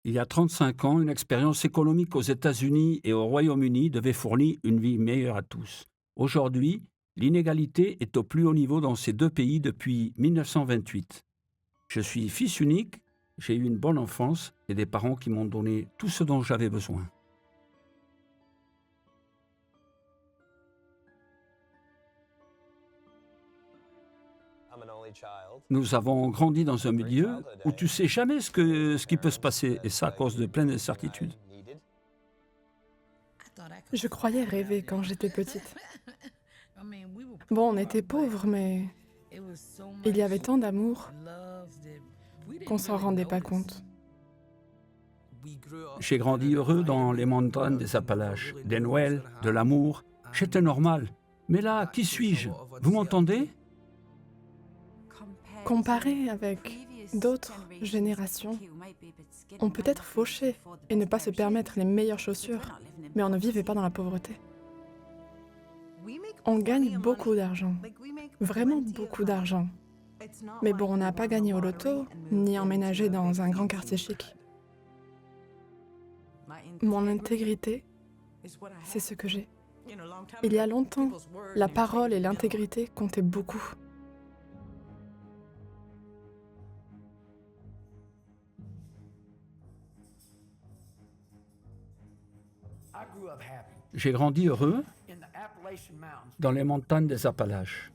Il y a 35 ans, une expérience économique aux États-Unis et au Royaume-Uni devait fournir une vie meilleure à tous. Aujourd'hui, l'inégalité est au plus haut niveau dans ces deux pays depuis 1928. Je suis fils unique, j'ai eu une bonne enfance et des parents qui m'ont donné tout ce dont j'avais besoin. Nous avons grandi dans un milieu où tu sais jamais ce qui peut se passer, et ça à cause de plein d'incertitudes. Je croyais rêver quand j'étais petite. Bon, on était pauvres, mais il y avait tant d'amour qu'on s'en rendait pas compte. J'ai grandi heureux dans les montagnes des Appalaches, des Noëls, de l'amour. J'étais normal. Mais là, qui suis-je? Vous m'entendez? Comparé avec d'autres générations, on peut être fauché et ne pas se permettre les meilleures chaussures, mais on ne vivait pas dans la pauvreté. On gagne beaucoup d'argent, vraiment beaucoup d'argent. Mais bon, on n'a pas gagné au loto, ni emménagé dans un grand quartier chic. Mon intégrité, c'est ce que j'ai. Il y a longtemps, la parole et l'intégrité comptaient beaucoup. J'ai grandi heureux dans les montagnes des Appalaches.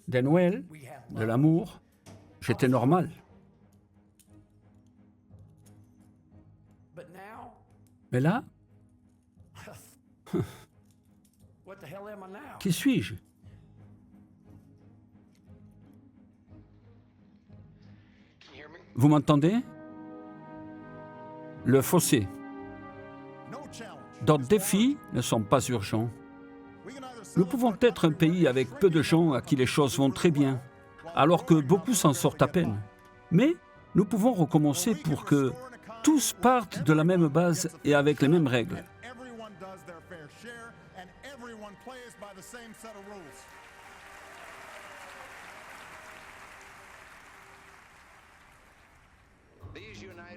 Des Noëls, de l'amour, j'étais normal. Mais là, qui suis-je? Vous m'entendez? Le fossé. D'autres défis ne sont pas urgents. Nous pouvons être un pays avec peu de gens à qui les choses vont très bien, alors que beaucoup s'en sortent à peine. Mais nous pouvons recommencer pour que tous partent de la même base et avec les mêmes règles.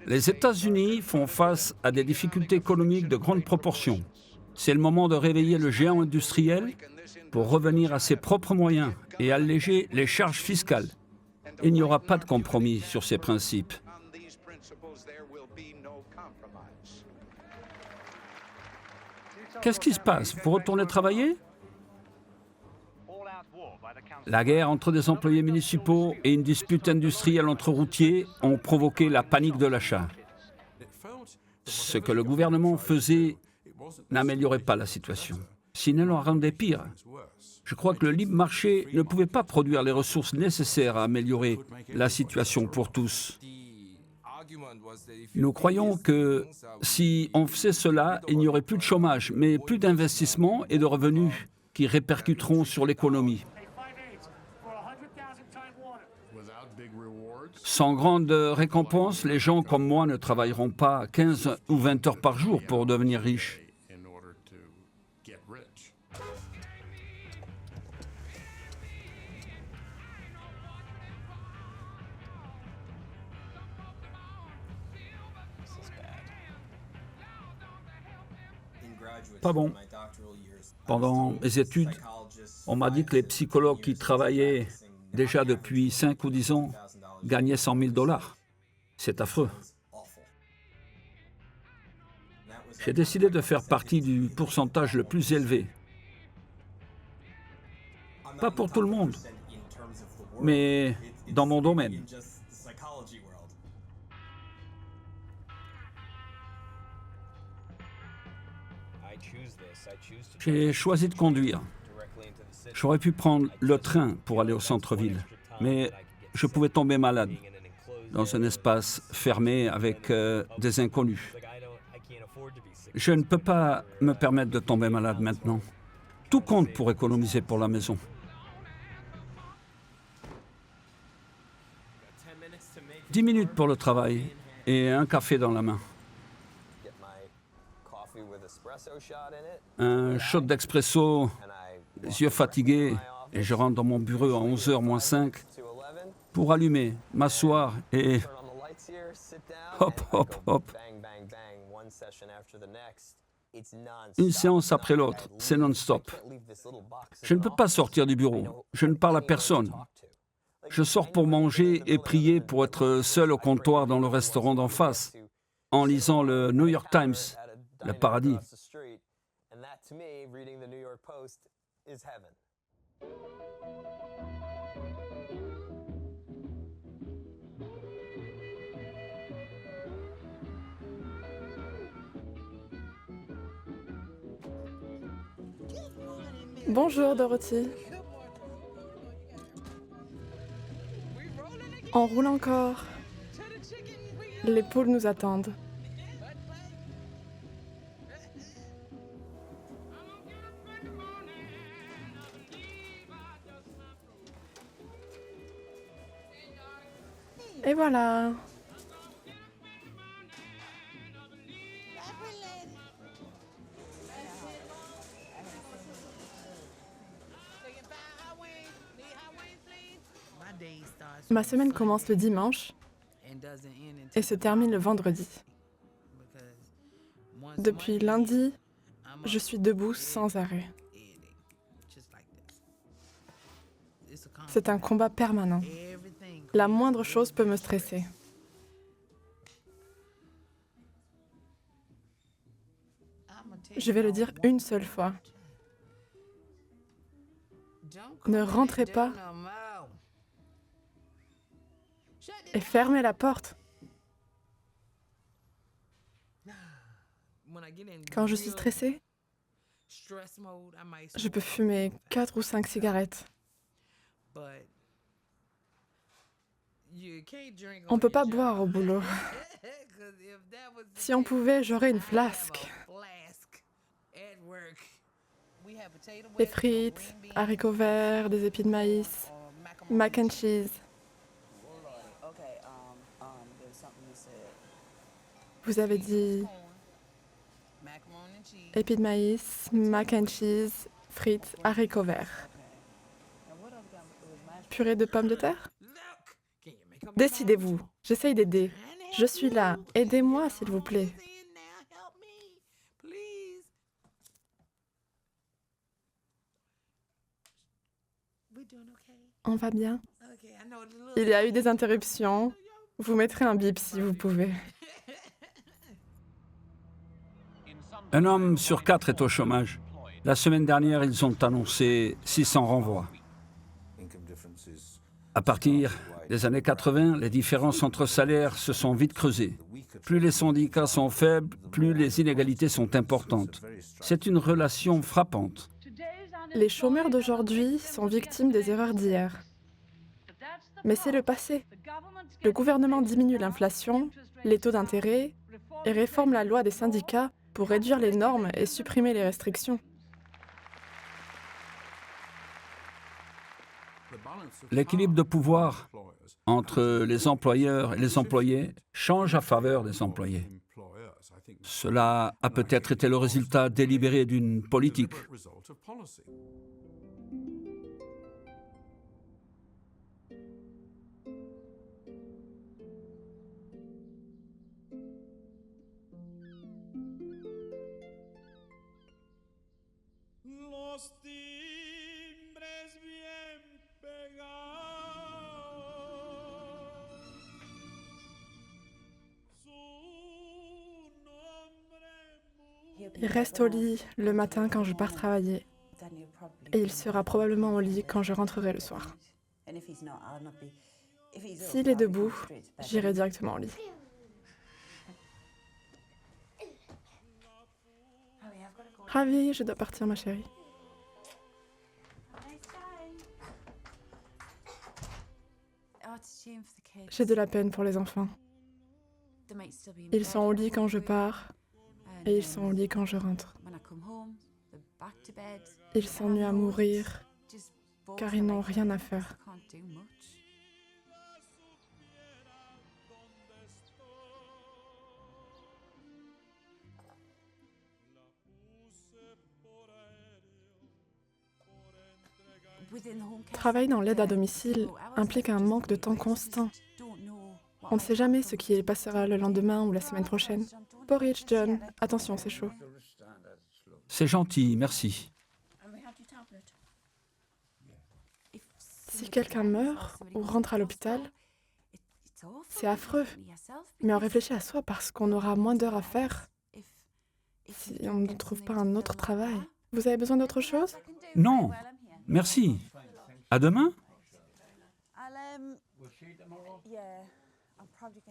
Les États-Unis font face à des difficultés économiques de grande proportion. C'est le moment de réveiller le géant industriel pour revenir à ses propres moyens et alléger les charges fiscales. Il n'y aura pas de compromis sur ces principes. Qu'est-ce qui se passe? Vous retournez travailler? La guerre entre des employés municipaux et une dispute industrielle entre routiers ont provoqué la panique de l'achat. Ce que le gouvernement faisait n'améliorait pas la situation, sinon la rendait pire. Je crois que le libre marché ne pouvait pas produire les ressources nécessaires à améliorer la situation pour tous. Nous croyons que si on faisait cela, il n'y aurait plus de chômage, mais plus d'investissements et de revenus qui répercuteront sur l'économie. Sans grande récompense, les gens comme moi ne travailleront pas 15 ou 20 heures par jour pour devenir riches. Pas bon. Pendant mes études, on m'a dit que les psychologues qui travaillaient déjà depuis 5 ou 10 ans gagnaient 100 000 $. C'est affreux. J'ai décidé de faire partie du pourcentage le plus élevé. Pas pour tout le monde, mais dans mon domaine. J'ai choisi de conduire. J'aurais pu prendre le train pour aller au centre-ville, mais je pouvais tomber malade dans un espace fermé avec des inconnus. Je ne peux pas me permettre de tomber malade maintenant. Tout compte pour économiser pour la maison. « 10 minutes pour le travail et un café dans la main. Un shot d'expresso, les yeux fatigués, et je rentre dans mon bureau à 11h moins 5. pour allumer, m'asseoir et hop, hop, hop. Une séance après l'autre, c'est non-stop. Je ne peux pas sortir du bureau, je ne parle à personne. Je sors pour manger et prier pour être seul au comptoir dans le restaurant d'en face, en lisant le New York Times, le paradis. Bonjour Dorothy. On roule encore. Les poules nous attendent. Et voilà. Ma semaine commence le dimanche et se termine le vendredi. Depuis lundi, je suis debout sans arrêt. C'est un combat permanent. La moindre chose peut me stresser. Je vais le dire une seule fois. Ne rentrez pas et fermez la porte. Quand je suis stressée, je peux fumer 4 ou 5 cigarettes. On ne peut pas boire au boulot. Si on pouvait, j'aurais une flasque. Des frites, haricots verts, des épis de maïs, mac and cheese. Vous avez dit épis de maïs, mac and cheese, frites, haricots verts. Purée de pommes de terre? Décidez-vous, j'essaye d'aider. Je suis là, aidez-moi s'il vous plaît. On va bien? Il y a eu des interruptions. Vous mettrez un bip si vous pouvez. Un homme sur 4 est au chômage. La semaine dernière, ils ont annoncé 600 renvois. À partir des années 80, les différences entre salaires se sont vite creusées. Plus les syndicats sont faibles, plus les inégalités sont importantes. C'est une relation frappante. Les chômeurs d'aujourd'hui sont victimes des erreurs d'hier. Mais c'est le passé. Le gouvernement diminue l'inflation, les taux d'intérêt et réforme la loi des syndicats pour réduire les normes et supprimer les restrictions. L'équilibre de pouvoir entre les employeurs et les employés change à faveur des employés. Cela a peut-être été le résultat délibéré d'une politique. Il reste au lit le matin quand je pars travailler. Et il sera probablement au lit quand je rentrerai le soir. S'il est debout, j'irai directement au lit. Ravi, je dois partir, ma chérie. J'ai de la peine pour les enfants. Ils sont au lit quand je pars et ils sont au lit quand je rentre. Ils s'ennuient à mourir car ils n'ont rien à faire. Travailler dans l'aide à domicile implique un manque de temps constant. On ne sait jamais ce qui passera le lendemain ou la semaine prochaine. Porridge, John, attention, c'est chaud. C'est gentil, merci. Si quelqu'un meurt ou rentre à l'hôpital, c'est affreux. Mais on réfléchit à soi parce qu'on aura moins d'heures à faire si on ne trouve pas un autre travail. Vous avez besoin d'autre chose? Non, merci. À demain?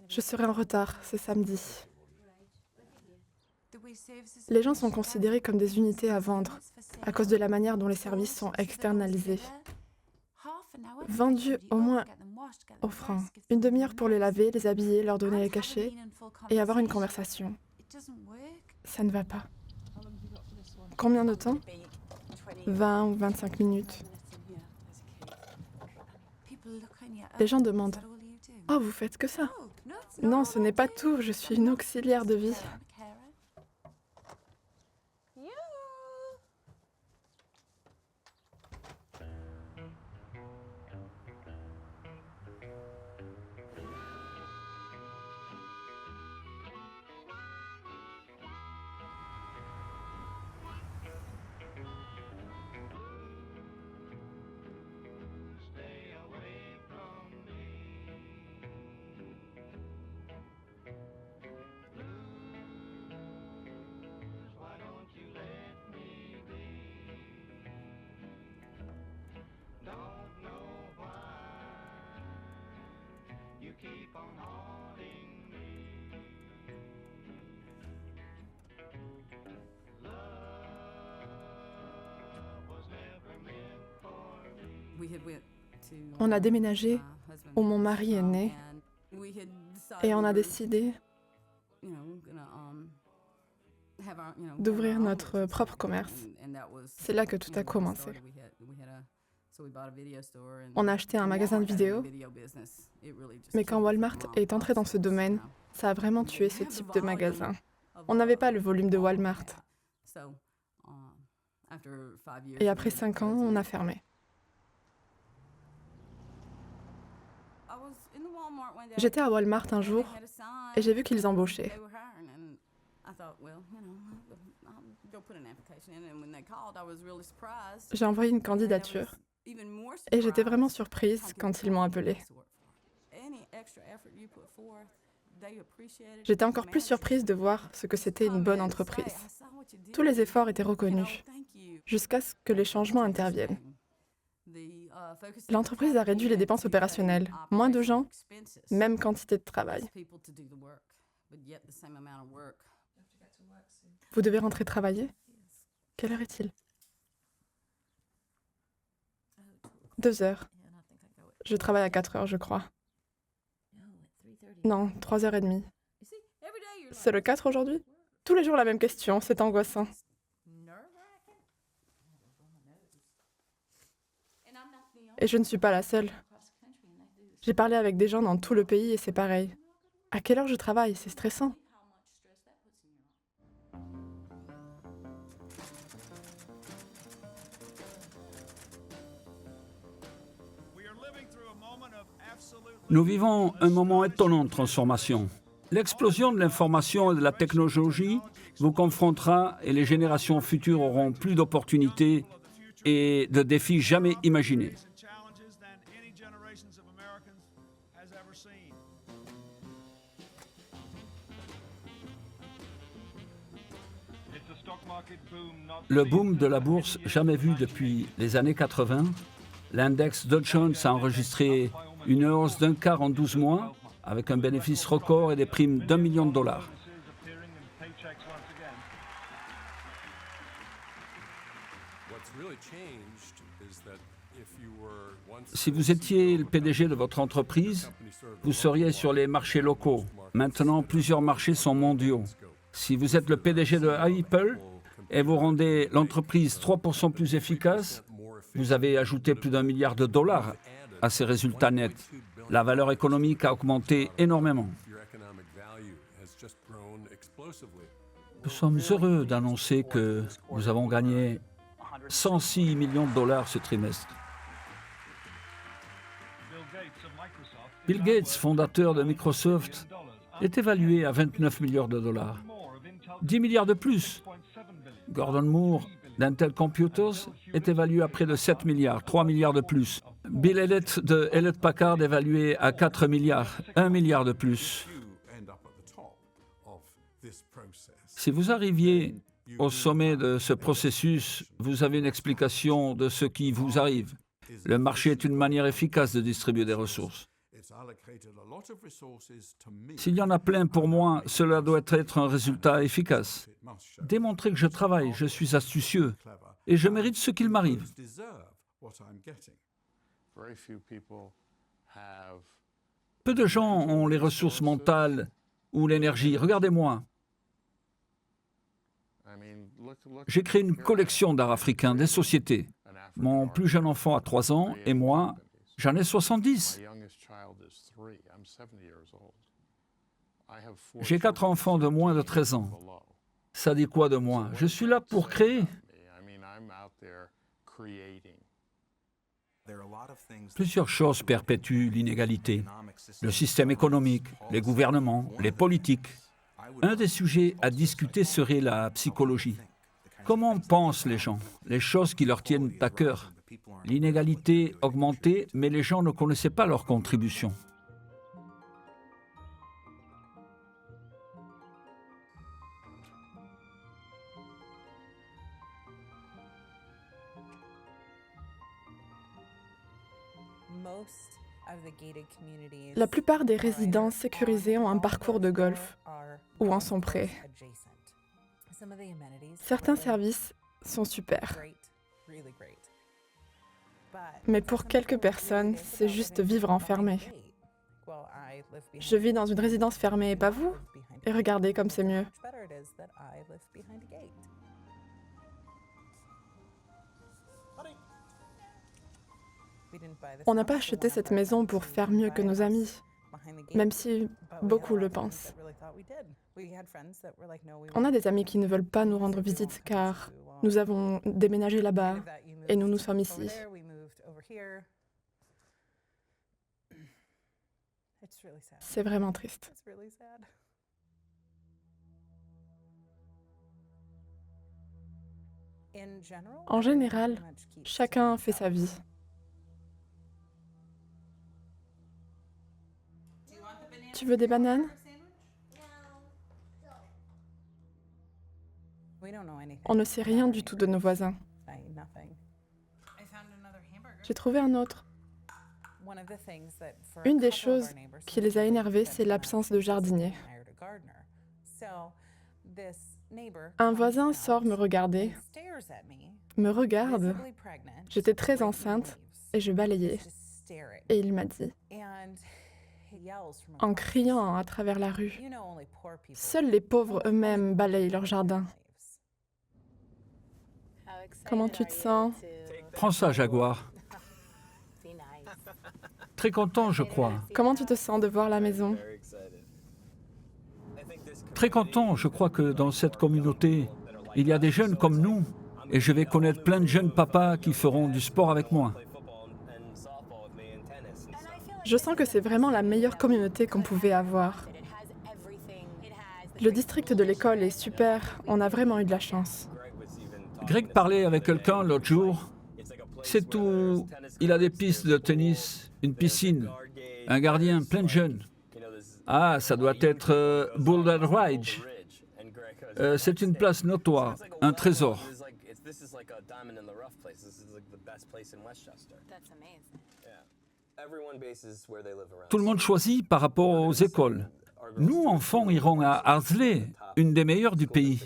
Je serai en retard, c'est samedi. Les gens sont considérés comme des unités à vendre à cause de la manière dont les services sont externalisés. Vendus au moins aux francs. Une demi-heure pour les laver, les habiller, leur donner les cachets et avoir une conversation. Ça ne va pas. Combien de temps? 20 ou 25 minutes. Les gens demandent « Oh, vous faites que ça ?» Non, ce n'est pas tout, je suis une auxiliaire de vie. On a déménagé où mon mari est né et on a décidé d'ouvrir notre propre commerce. C'est là que tout a commencé. On a acheté un magasin de vidéos, mais quand Walmart est entré dans ce domaine, ça a vraiment tué ce type de magasin. On n'avait pas le volume de Walmart. Et après 5 ans, on a fermé. J'étais à Walmart un jour et j'ai vu qu'ils embauchaient. J'ai envoyé une candidature et j'étais vraiment surprise quand ils m'ont appelée. J'étais encore plus surprise de voir ce que c'était une bonne entreprise. Tous les efforts étaient reconnus, jusqu'à ce que les changements interviennent. L'entreprise a réduit les dépenses opérationnelles. Moins de gens, même quantité de travail. Vous devez rentrer travailler? Quelle heure est-il? 2 heures. Je travaille à 4 heures, je crois. Non, 3h30. C'est le 4 aujourd'hui? Tous les jours la même question, c'est angoissant. Et je ne suis pas la seule. J'ai parlé avec des gens dans tout le pays et c'est pareil. À quelle heure je travaille? C'est stressant. Nous vivons un moment étonnant de transformation. L'explosion de l'information et de la technologie vous confrontera et les générations futures auront plus d'opportunités et de défis jamais imaginés. Le boom de la bourse jamais vu depuis les années 80, l'index Dow Jones a enregistré une hausse d'un quart en 12 mois, avec un bénéfice record et des primes d'$1 million. Si vous étiez le PDG de votre entreprise, vous seriez sur les marchés locaux. Maintenant, plusieurs marchés sont mondiaux. Si vous êtes le PDG de Apple et vous rendez l'entreprise 3% plus efficace, vous avez ajouté plus d'$1 milliard à ses résultats nets. La valeur économique a augmenté énormément. Nous sommes heureux d'annoncer que nous avons gagné $106 millions ce trimestre. Bill Gates, fondateur de Microsoft, est évalué à 29 milliards de dollars. 10 milliards de plus. Gordon Moore, d'Intel Computers, est évalué à près de 7 milliards, 3 milliards de plus. Bill Hewlett de Hewlett Packard évalué à 4 milliards, 1 milliard de plus. Si vous arriviez au sommet de ce processus, vous avez une explication de ce qui vous arrive. Le marché est une manière efficace de distribuer des ressources. S'il y en a plein pour moi, cela doit être un résultat efficace. Démontrer que je travaille, je suis astucieux et je mérite ce qu'il m'arrive. Peu de gens ont les ressources mentales ou l'énergie. Regardez-moi. J'ai créé une collection d'art africain, des sociétés. Mon plus jeune enfant a 3 ans et moi, j'en ai 70. J'ai 4 enfants de moins de 13 ans. Ça dit quoi de moi? Je suis là pour créer. Plusieurs choses perpétuent l'inégalité. Le système économique, les gouvernements, les politiques. Un des sujets à discuter serait la psychologie. Comment pensent les gens? Les choses qui leur tiennent à cœur. L'inégalité augmentait, mais les gens ne connaissaient pas leur contribution. La plupart des résidences sécurisées ont un parcours de golf ou en sont près. Certains services sont super. Mais pour quelques personnes, c'est juste vivre enfermé. Je vis dans une résidence fermée et pas vous. Et regardez comme c'est mieux. On n'a pas acheté cette maison pour faire mieux que nos amis, même si beaucoup le pensent. On a des amis qui ne veulent pas nous rendre visite car nous avons déménagé là-bas et nous nous sommes ici. C'est vraiment triste. En général, chacun fait sa vie. Tu veux des bananes? On ne sait rien du tout de nos voisins. J'ai trouvé un autre. Une des choses qui les a énervés, c'est l'absence de jardinier. Un voisin sort me regarder, me regarde. J'étais très enceinte et je balayais. Et il m'a dit, en criant à travers la rue, « Seuls les pauvres eux-mêmes balayent leur jardin. » Comment tu te sens? Prends ça, Jaguar. Très content, je crois. Comment tu te sens de voir la maison? Très content, je crois que dans cette communauté, il y a des jeunes comme nous, et je vais connaître plein de jeunes papas qui feront du sport avec moi. Je sens que c'est vraiment la meilleure communauté qu'on pouvait avoir. Le district de l'école est super, on a vraiment eu de la chance. Greg parlait avec quelqu'un l'autre jour. C'est tout. Il a des pistes de tennis, une piscine, un gardien, plein de jeunes. Ah, ça doit être Boulder Ridge. C'est une place notoire, un trésor. Tout le monde choisit par rapport aux écoles. Nous, enfants, irons à Ardsley, une des meilleures du pays.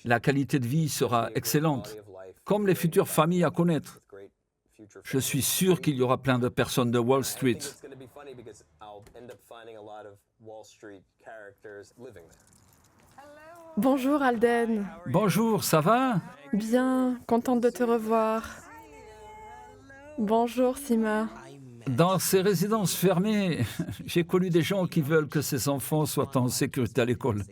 La qualité de vie sera excellente, comme les futures familles à connaître. Je suis sûr qu'il y aura plein de personnes de Wall Street. Bonjour Alden. Bonjour, ça va? Bien, contente de te revoir. Bonjour Sima. Dans ces résidences fermées, j'ai connu des gens qui veulent que ces enfants soient en sécurité à l'école.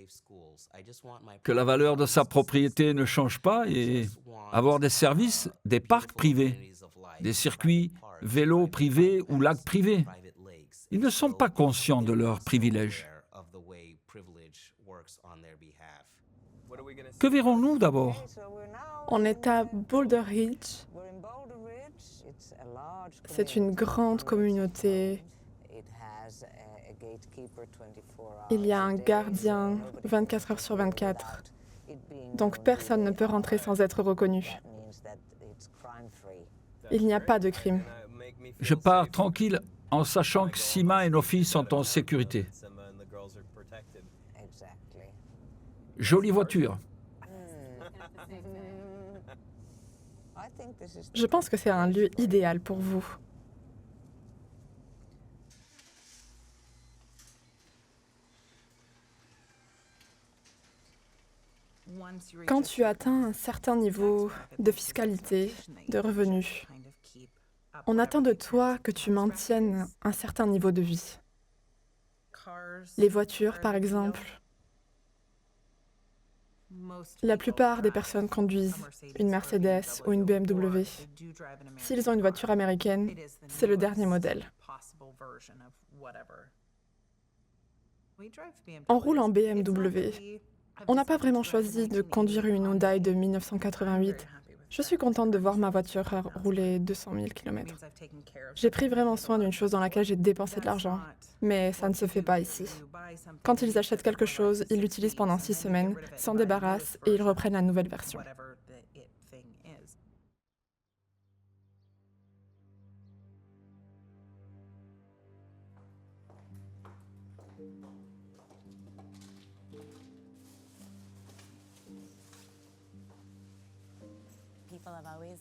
Que la valeur de sa propriété ne change pas et avoir des services, des parcs privés, des circuits vélo privé ou lac privé. Ils ne sont pas conscients de leurs privilèges. Que verrons-nous d'abord? On est à Boulder Ridge. C'est une grande communauté. Il y a un gardien 24 heures sur 24. Donc personne ne peut rentrer sans être reconnu. Il n'y a pas de crime. Je pars tranquille en sachant que Sima et nos filles sont en sécurité. Jolie voiture. Je pense que c'est un lieu idéal pour vous. Quand tu atteins un certain niveau de fiscalité, de revenus, on attend de toi que tu maintiennes un certain niveau de vie. Les voitures, par exemple. La plupart des personnes conduisent une Mercedes ou une BMW. S'ils ont une voiture américaine, c'est le dernier modèle. On roule en BMW. On n'a pas vraiment choisi de conduire une Hyundai de 1988. Je suis contente de voir ma voiture rouler 200 000 km. J'ai pris vraiment soin d'une chose dans laquelle j'ai dépensé de l'argent, mais ça ne se fait pas ici. Quand ils achètent quelque chose, ils l'utilisent pendant 6 semaines, s'en débarrassent et ils reprennent la nouvelle version.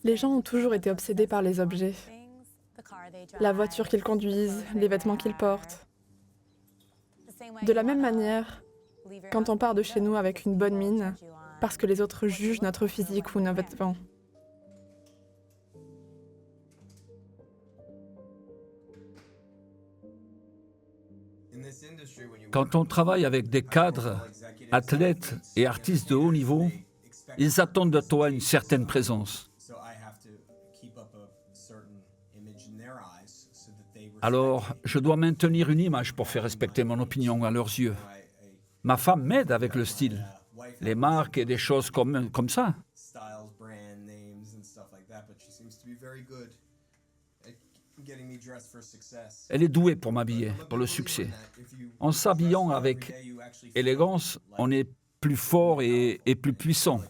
Les gens ont toujours été obsédés par les objets. La voiture qu'ils conduisent, les vêtements qu'ils portent. De la même manière, quand on part de chez nous avec une bonne mine, parce que les autres jugent notre physique ou nos vêtements. Quand on travaille avec des cadres, athlètes et artistes de haut niveau, ils attendent de toi une certaine présence. Alors, je dois maintenir une image pour faire respecter mon opinion à leurs yeux. Ma femme m'aide avec le style, les marques et des choses comme ça. Elle est douée pour m'habiller, pour le succès. En s'habillant avec élégance, on est plus fort et plus puissant.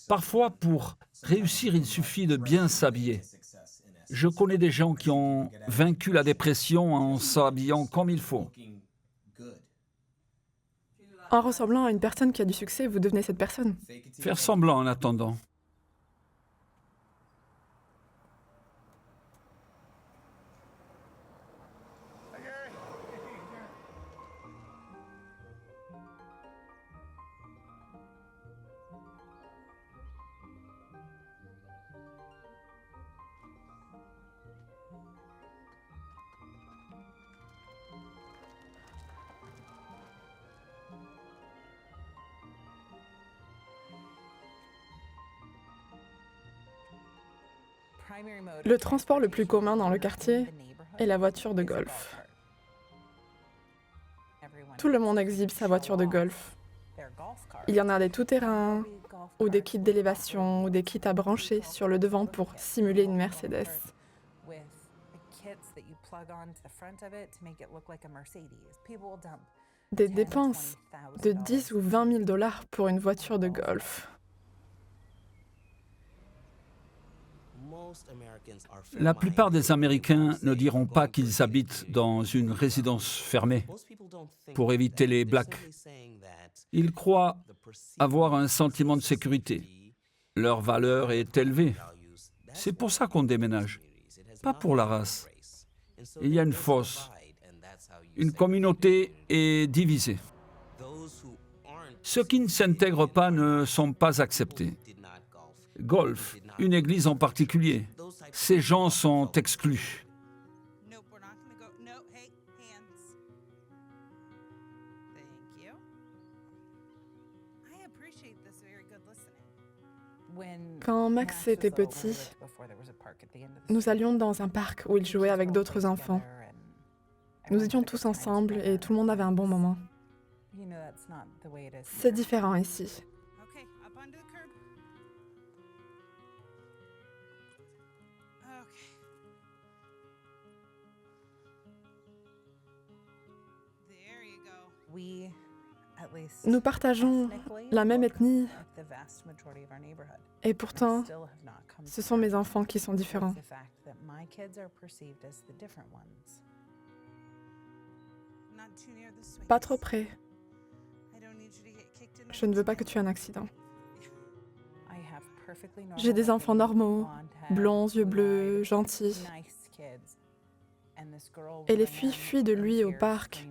Parfois, pour réussir, il suffit de bien s'habiller. Je connais des gens qui ont vaincu la dépression en s'habillant comme il faut. En ressemblant à une personne qui a du succès, vous devenez cette personne. Faire semblant en attendant. Le transport le plus commun dans le quartier est la voiture de golf. Tout le monde exhibe sa voiture de golf. Il y en a des tout-terrain, ou des kits d'élévation, ou des kits à brancher sur le devant pour simuler une Mercedes. Des dépenses de 10 ou 20 000 $ pour une voiture de golf. La plupart des Américains ne diront pas qu'ils habitent dans une résidence fermée pour éviter les blacks. Ils croient avoir un sentiment de sécurité. Leur valeur est élevée. C'est pour ça qu'on déménage, pas pour la race. Il y a une fosse. Une communauté est divisée. Ceux qui ne s'intègrent pas ne sont pas acceptés. Golf, une église en particulier. Ces gens sont exclus. Quand Max était petit, nous allions dans un parc où il jouait avec d'autres enfants. Nous étions tous ensemble et tout le monde avait un bon moment. C'est différent ici. Okay, up onto the curb. Okay. There you go. Nous partageons la même ethnie et pourtant, ce sont mes enfants qui sont différents. Not too near the swing. Pas trop près. I don't need you to get kicked in the Je ne veux pas que tu aies un accident. J'ai J'ai des enfants normaux, blonds, yeux bleus, gentils. Et les filles fuient de lui au parc.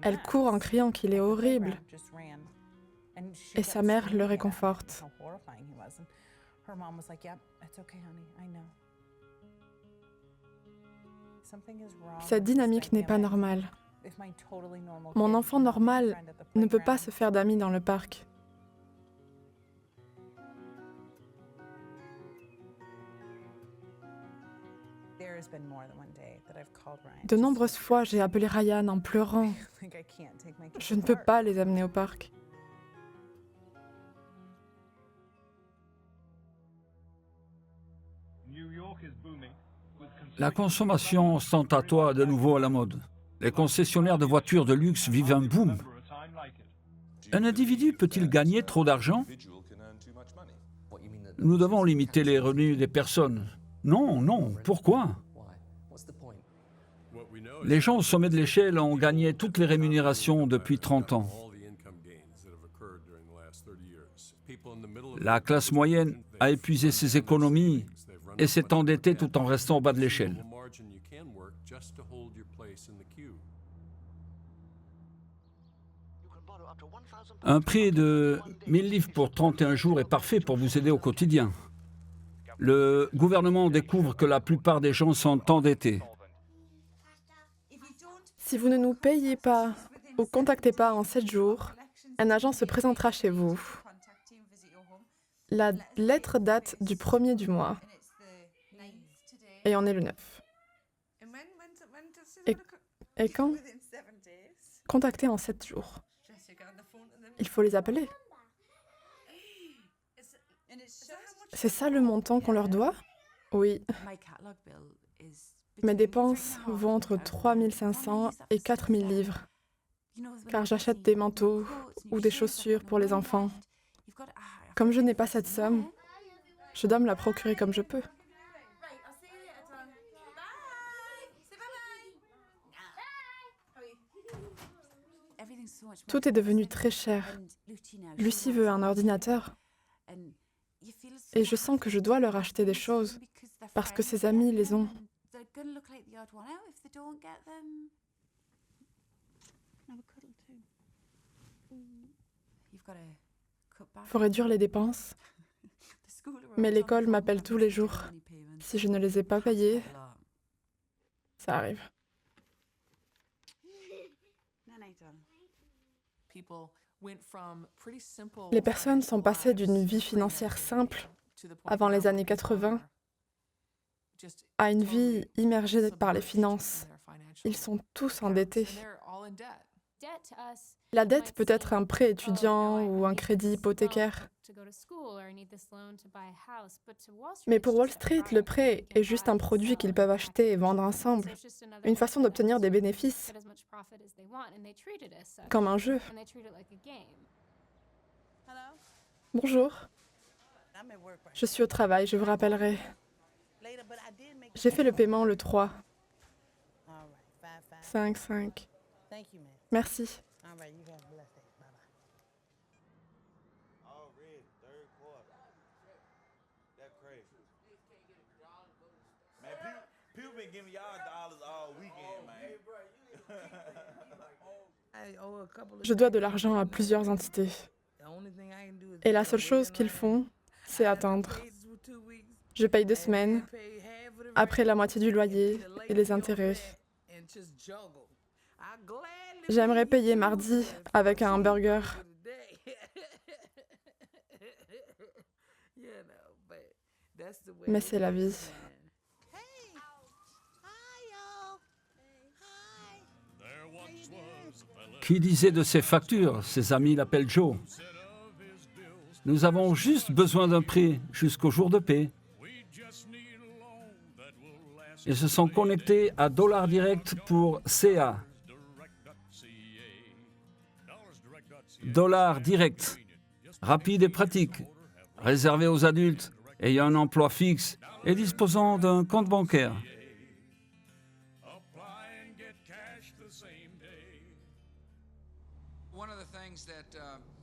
Elle court en criant qu'il est horrible. Et sa mère le réconforte. Cette dynamique n'est pas normale. Mon enfant normal ne peut pas se faire d'amis dans le parc. De nombreuses fois, j'ai appelé Ryan en pleurant. Je ne peux pas les amener au parc. La consommation ostentatoire est de nouveau à la mode. Les concessionnaires de voitures de luxe vivent un boom. Un individu peut-il gagner trop d'argent? Nous devons limiter les revenus des personnes. Non, non, pourquoi? Les gens au sommet de l'échelle ont gagné toutes les rémunérations depuis 30 ans. La classe moyenne a épuisé ses économies et s'est endettée tout en restant au bas de l'échelle. Un prix de 1000 livres pour 31 jours est parfait pour vous aider au quotidien. Le gouvernement découvre que la plupart des gens sont endettés. Si vous ne nous payez pas ou contactez pas en 7 jours, un agent se présentera chez vous. La lettre date du 1er du mois et on est le 9. Et quand? Contactez en 7 jours. Il faut les appeler. C'est ça le montant qu'on leur doit? Oui. Mes dépenses vont entre 3 500 et 4 000 livres, car j'achète des manteaux ou des chaussures pour les enfants. Comme je n'ai pas cette somme, je dois me la procurer comme je peux. Tout est devenu très cher. Lucie veut un ordinateur et je sens que je dois leur acheter des choses parce que ses amis les ont. Faut réduire les dépenses, mais l'école m'appelle tous les jours. Si je ne les ai pas payées, ça arrive. Les personnes sont passées d'une vie financière simple avant les années 80 à une vie immergée par les finances. Ils sont tous endettés. La dette peut être un prêt étudiant ou un crédit hypothécaire. Mais pour Wall Street, le prêt est juste un produit qu'ils peuvent acheter et vendre ensemble. Une façon d'obtenir des bénéfices, comme un jeu. Bonjour, je suis au travail, je vous rappellerai. J'ai fait le paiement le 3. 5. Merci. Je dois de l'argent à plusieurs entités. Et la seule chose qu'ils font, c'est attendre. Je paye 2 semaines, après la moitié du loyer et les intérêts. J'aimerais payer mardi avec un hamburger. Mais c'est la vie. Hey! Hi, y'all! Hi! Qui disait de ses factures? Ses amis l'appellent Joe. Nous avons juste besoin d'un prêt jusqu'au jour de paix. Ils se sont connectés à Dollar Direct pour CA. Dollar Direct, rapide et pratique, réservé aux adultes ayant un emploi fixe et disposant d'un compte bancaire.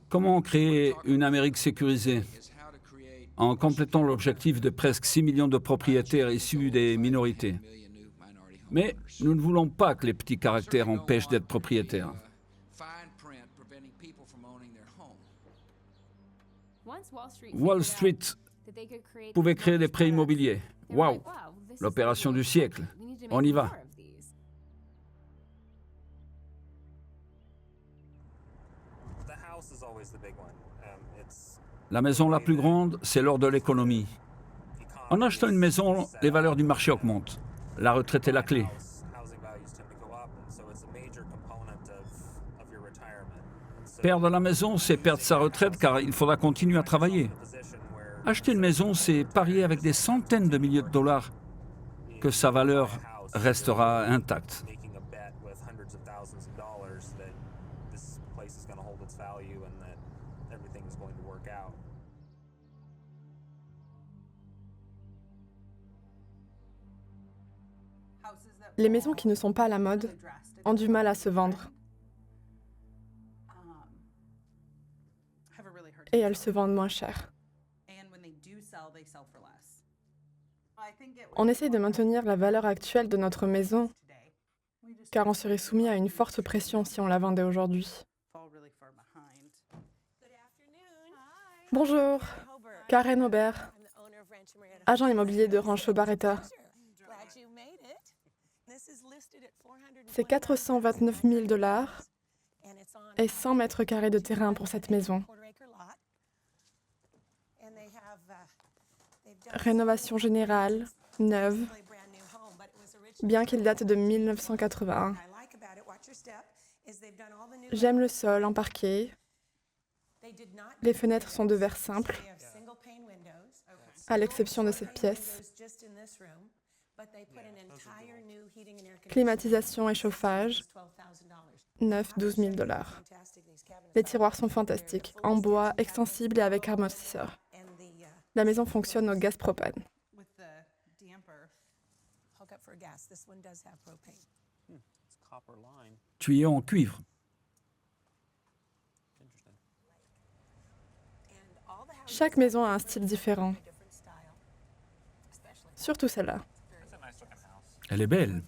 Comment créer une Amérique sécurisée? En complétant l'objectif de presque 6 millions de propriétaires issus des minorités. Mais nous ne voulons pas que les petits caractères empêchent d'être propriétaires. Wall Street pouvait créer des prêts immobiliers. Waouh! L'opération du siècle. On y va. La maison la plus grande, c'est l'or de l'économie. En achetant une maison, les valeurs du marché augmentent. La retraite est la clé. Perdre la maison, c'est perdre sa retraite car il faudra continuer à travailler. Acheter une maison, c'est parier avec des centaines de milliers de dollars que sa valeur restera intacte. Les maisons qui ne sont pas à la mode ont du mal à se vendre. Et elles se vendent moins cher. On essaie de maintenir la valeur actuelle de notre maison, car on serait soumis à une forte pression si on la vendait aujourd'hui. Bonjour, Karen Aubert, agent immobilier de Rancho Barreta. C'est 429 000 $ et 100 mètres carrés de terrain pour cette maison. Rénovation générale, neuve, bien qu'il date de 1981. J'aime le sol en parquet. Les fenêtres sont de verre simple, à l'exception de cette pièce. Climatisation et chauffage, neuf, 12 000 $. Les tiroirs sont fantastiques, en bois, extensibles et avec amortisseur. La maison fonctionne au gaz propane. Tuyau en cuivre. Chaque maison a un style différent. Surtout celle-là. Elle est belle.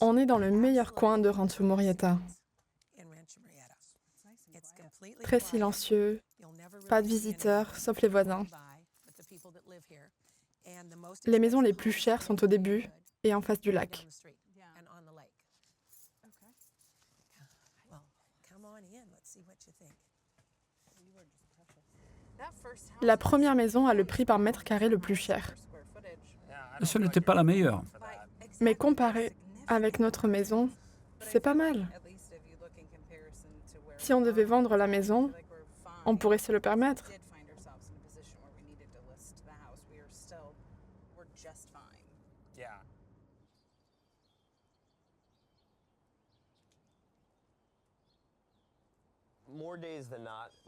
On est dans le meilleur coin de Rancho Murieta. Très silencieux, pas de visiteurs, sauf les voisins. Les maisons les plus chères sont au début et en face du lac. La première maison a le prix par mètre carré le plus cher. Ce n'était pas la meilleure. Mais comparé avec notre maison, c'est pas mal. Si on devait vendre la maison, on pourrait se le permettre.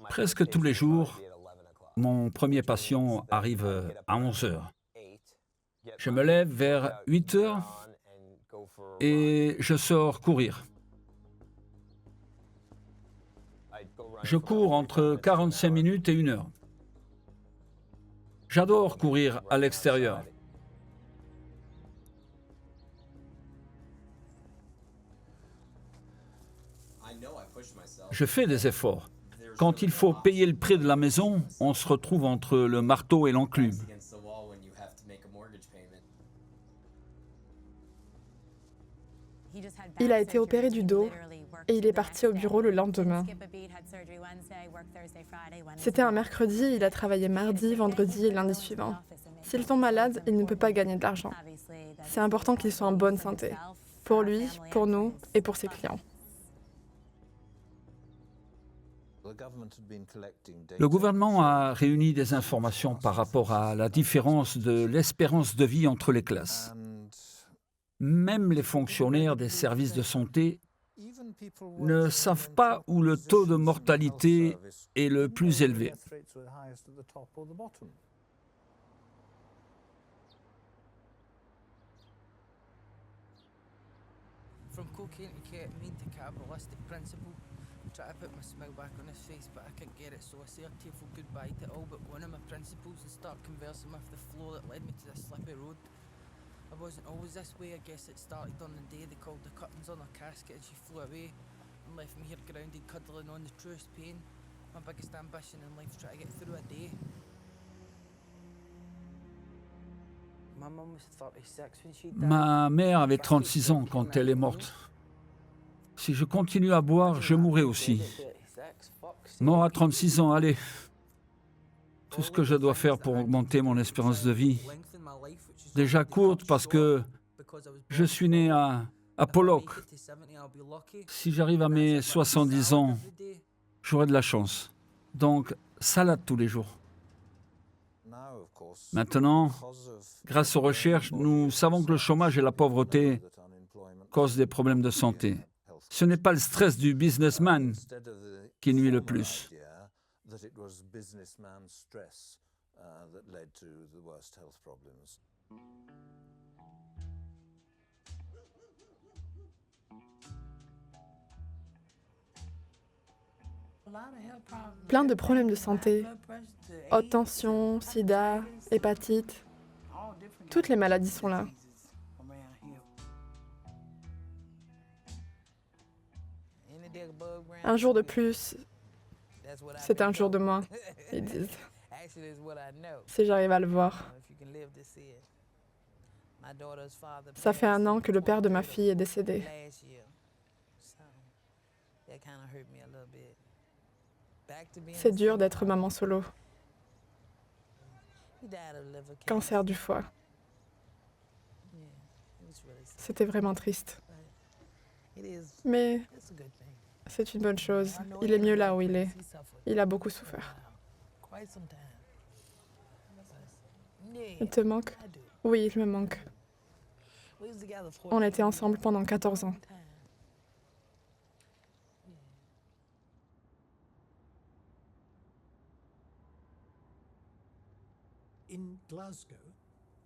Presque tous les jours, mon premier patient arrive à 11 heures. Je me lève vers 8 heures et je sors courir. Je cours entre 45 minutes et 1 heure. J'adore courir à l'extérieur. Je fais des efforts. Quand il faut payer le prêt de la maison, on se retrouve entre le marteau et l'enclume. Il a été opéré du dos et il est parti au bureau le lendemain. C'était un mercredi et il a travaillé mardi, vendredi et lundi suivant. S'il tombe malade, il ne peut pas gagner de l'argent. C'est important qu'il soit en bonne santé, pour lui, pour nous et pour ses clients. Le gouvernement a réuni des informations par rapport à la différence de l'espérance de vie entre les classes. Même les fonctionnaires des services de santé ne savent pas où le taux de mortalité est le plus élevé. From cocaine to ketamine to capitalistic principle. I try to put my smile back on his face, but I can't get it, so I say a tearful goodbye to all but one of my principles and start conversing with the flow that led me to this slippy road. I wasn't always this way, I guess it started on the day they called the curtains on her casket and she flew away and left me here grounded, cuddling on the truest pain. My biggest ambition in life is try to get through a day. Ma mère avait 36 ans quand elle est morte. Si je continue à boire, je mourrai aussi. Mort à 36 ans, allez. Tout ce que je dois faire pour augmenter mon espérance de vie. Déjà courte parce que je suis né à Pollock. Si j'arrive à mes 70 ans, j'aurai de la chance. Donc, salade tous les jours. Maintenant, grâce aux recherches, nous savons que le chômage et la pauvreté causent des problèmes de santé. Ce n'est pas le stress du businessman qui nuit le plus. Plein de problèmes de santé, haute tension, sida, hépatite, toutes les maladies sont là. Un jour de plus, c'est un jour de moins, ils disent. Si j'arrive à le voir. Ça fait 1 an que le père de ma fille est décédé. C'est dur d'être maman solo. Cancer du foie. C'était vraiment triste. Mais c'est une bonne chose. Il est mieux là où il est. Il a beaucoup souffert. Il te manque? Oui, il me manque. On était ensemble pendant 14 ans.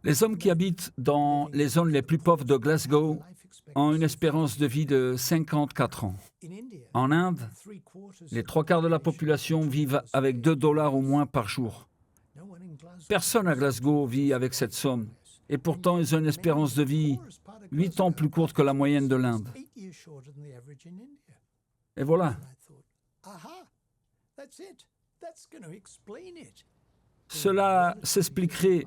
Les hommes qui habitent dans les zones les plus pauvres de Glasgow ont une espérance de vie de 54 ans. En Inde, les 3/4 de la population vivent avec 2 $ au moins par jour. Personne à Glasgow vit avec cette somme. Et pourtant, ils ont une espérance de vie 8 ans plus courte que la moyenne de l'Inde. Et voilà. Cela s'expliquerait.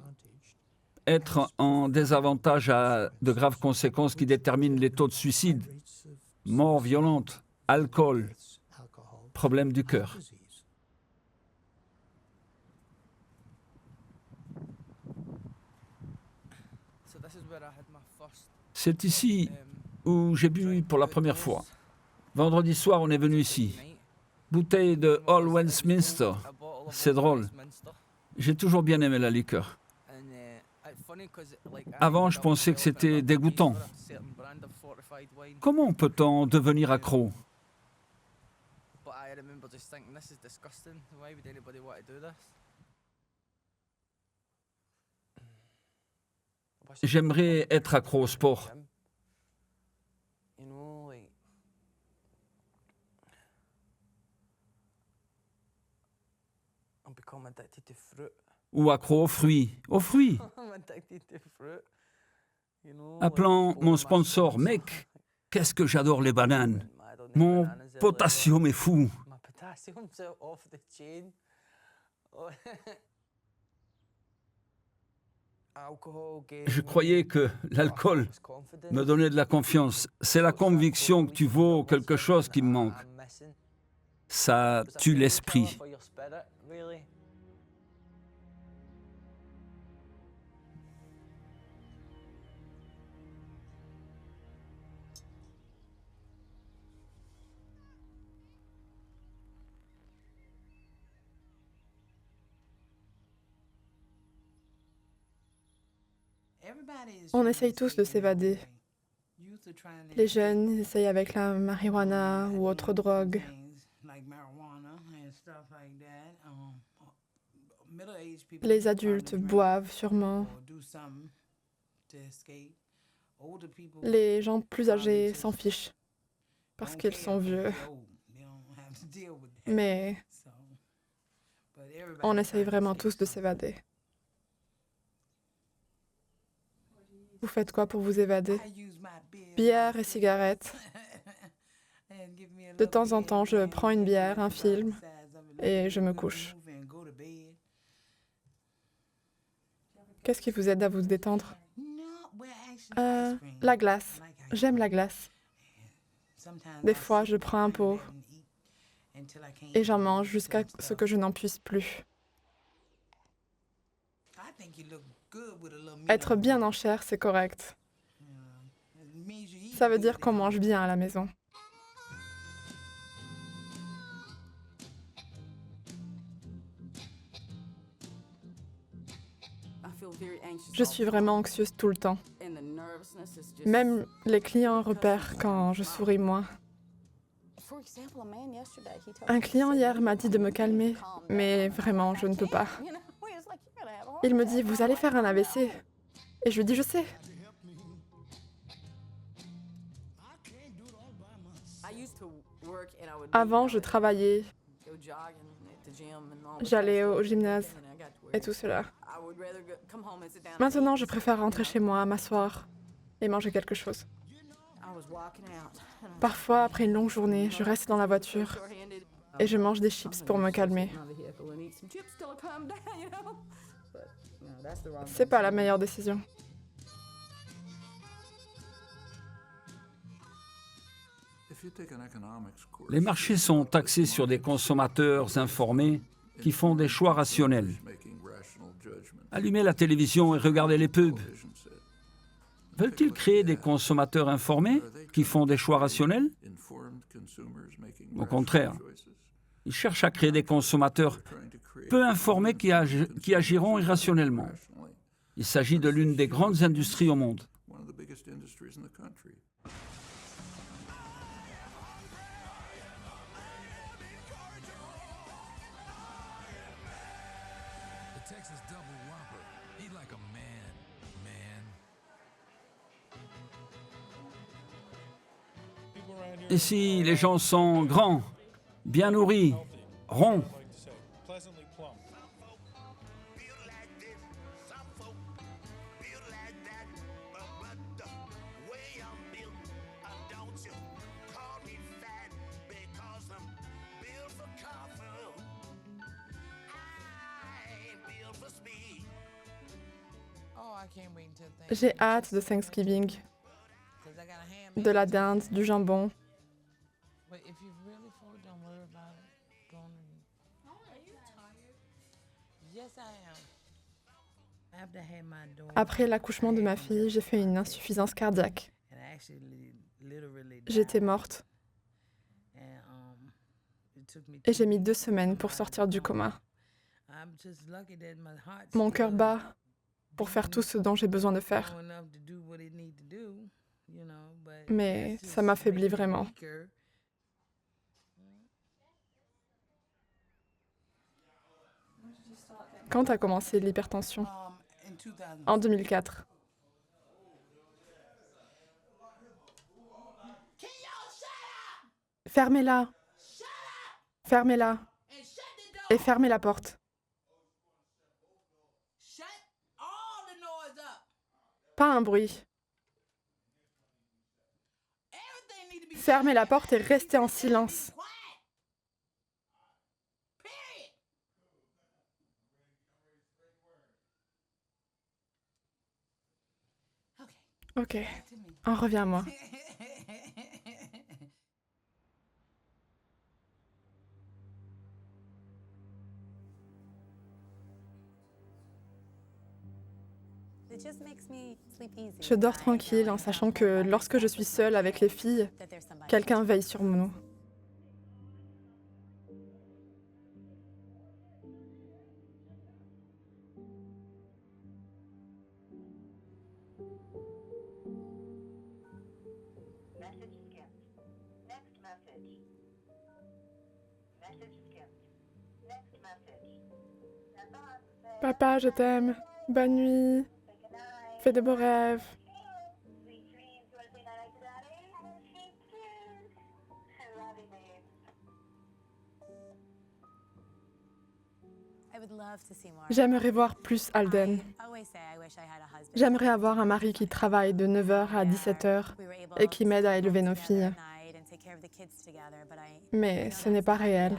Être en désavantage a de graves conséquences qui déterminent les taux de suicide, mort violente, alcool, problème du cœur. C'est ici où j'ai bu pour la première fois. Vendredi soir, on est venu ici. Bouteille de Old Westminster. C'est drôle. J'ai toujours bien aimé la liqueur. Avant, je pensais que c'était dégoûtant. Comment peut-on devenir accro? J'aimerais être accro au sport. Ou accro aux fruits. Aux fruits. Appelant mon sponsor, mec, qu'est-ce que j'adore les bananes. Mon potassium est fou. Je croyais que l'alcool me donnait de la confiance. C'est la conviction que tu vaux quelque chose qui me manque. Ça tue l'esprit. On essaye tous de s'évader. Les jeunes essayent avec la marijuana ou autre drogue. Les adultes boivent sûrement. Les gens plus âgés s'en fichent parce qu'ils sont vieux. Mais on essaye vraiment tous de s'évader. Vous faites quoi pour vous évader? Bière et cigarettes. De temps en temps, je prends une bière, un film, et je me couche. Qu'est-ce qui vous aide à vous détendre? La glace. J'aime la glace. Des fois, je prends un pot et j'en mange jusqu'à ce que je n'en puisse plus. Être bien en chair, c'est correct. Ça veut dire qu'on mange bien à la maison. Je suis vraiment anxieuse tout le temps. Même les clients repèrent quand je souris moins. Un client hier m'a dit de me calmer, mais vraiment, je ne peux pas. Il me dit, vous allez faire un AVC. Et je lui dis, je sais. Avant, je travaillais. J'allais au gymnase et tout cela. Maintenant, je préfère rentrer chez moi, m'asseoir et manger quelque chose. Parfois, après une longue journée, je reste dans la voiture et je mange des chips pour me calmer. C'est pas la meilleure décision. Les marchés sont axés sur des consommateurs informés qui font des choix rationnels. Allumez la télévision et regardez les pubs. Veulent-ils créer des consommateurs informés qui font des choix rationnels? Au contraire, ils cherchent à créer des consommateurs peu informés qui agiront irrationnellement. Il s'agit de l'une des grandes industries au monde. Ici, les gens sont grands, bien nourris, ronds. J'ai hâte de Thanksgiving, de la dinde, du jambon. Après l'accouchement de ma fille, j'ai fait une insuffisance cardiaque. J'étais morte. Et j'ai mis 2 semaines pour sortir du coma. Mon cœur bat pour faire tout ce dont j'ai besoin de faire. Mais ça m'affaiblit vraiment. Quand a commencé l'hypertension? En 2004. Fermez-la. Fermez-la. Et fermez la porte. Pas un bruit. Fermez la porte et restez en silence. Ok, en reviens à moi. Je dors tranquille en sachant que lorsque je suis seule avec les filles, quelqu'un veille sur nous. Message skipped. Next message. Message skipped. Next message. Papa, je t'aime. Bonne nuit. Fais de beaux rêves. Sweet dreams. You wanna say night to daddy? Sweet dreams. I love you, babe. J'aimerais voir plus Alden. J'aimerais avoir un mari qui travaille de 9h à 17h et qui m'aide à élever nos filles. Mais ce n'est pas réel,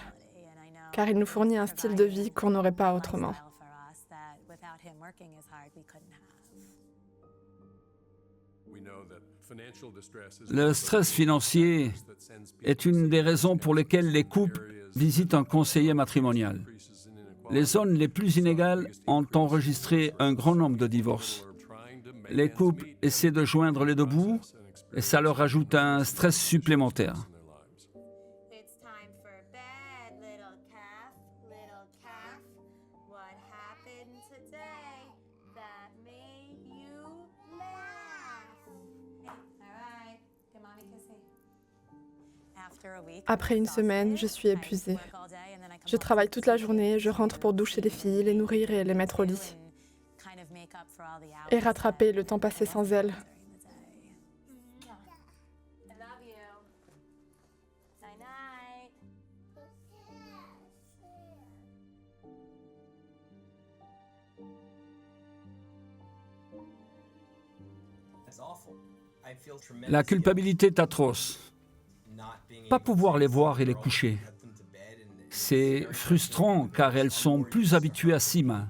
car il nous fournit un style de vie qu'on n'aurait pas autrement. Le stress financier est une des raisons pour lesquelles les couples visitent un conseiller matrimonial. Les zones les plus inégales ont enregistré un grand nombre de divorces. Les couples essaient de joindre les deux bouts et ça leur ajoute un stress supplémentaire. It's time for bed, little calf, little calf. What happened today that made you laugh? Alright, get mommy kissy. Après une semaine, je suis épuisée. Je travaille toute la journée, je rentre pour doucher les filles, les nourrir et les mettre au lit. Et rattraper le temps passé sans elles. I love you. Night night. La culpabilité est atroce. Pas pouvoir les voir et les coucher. C'est frustrant car elles sont plus habituées à Sim.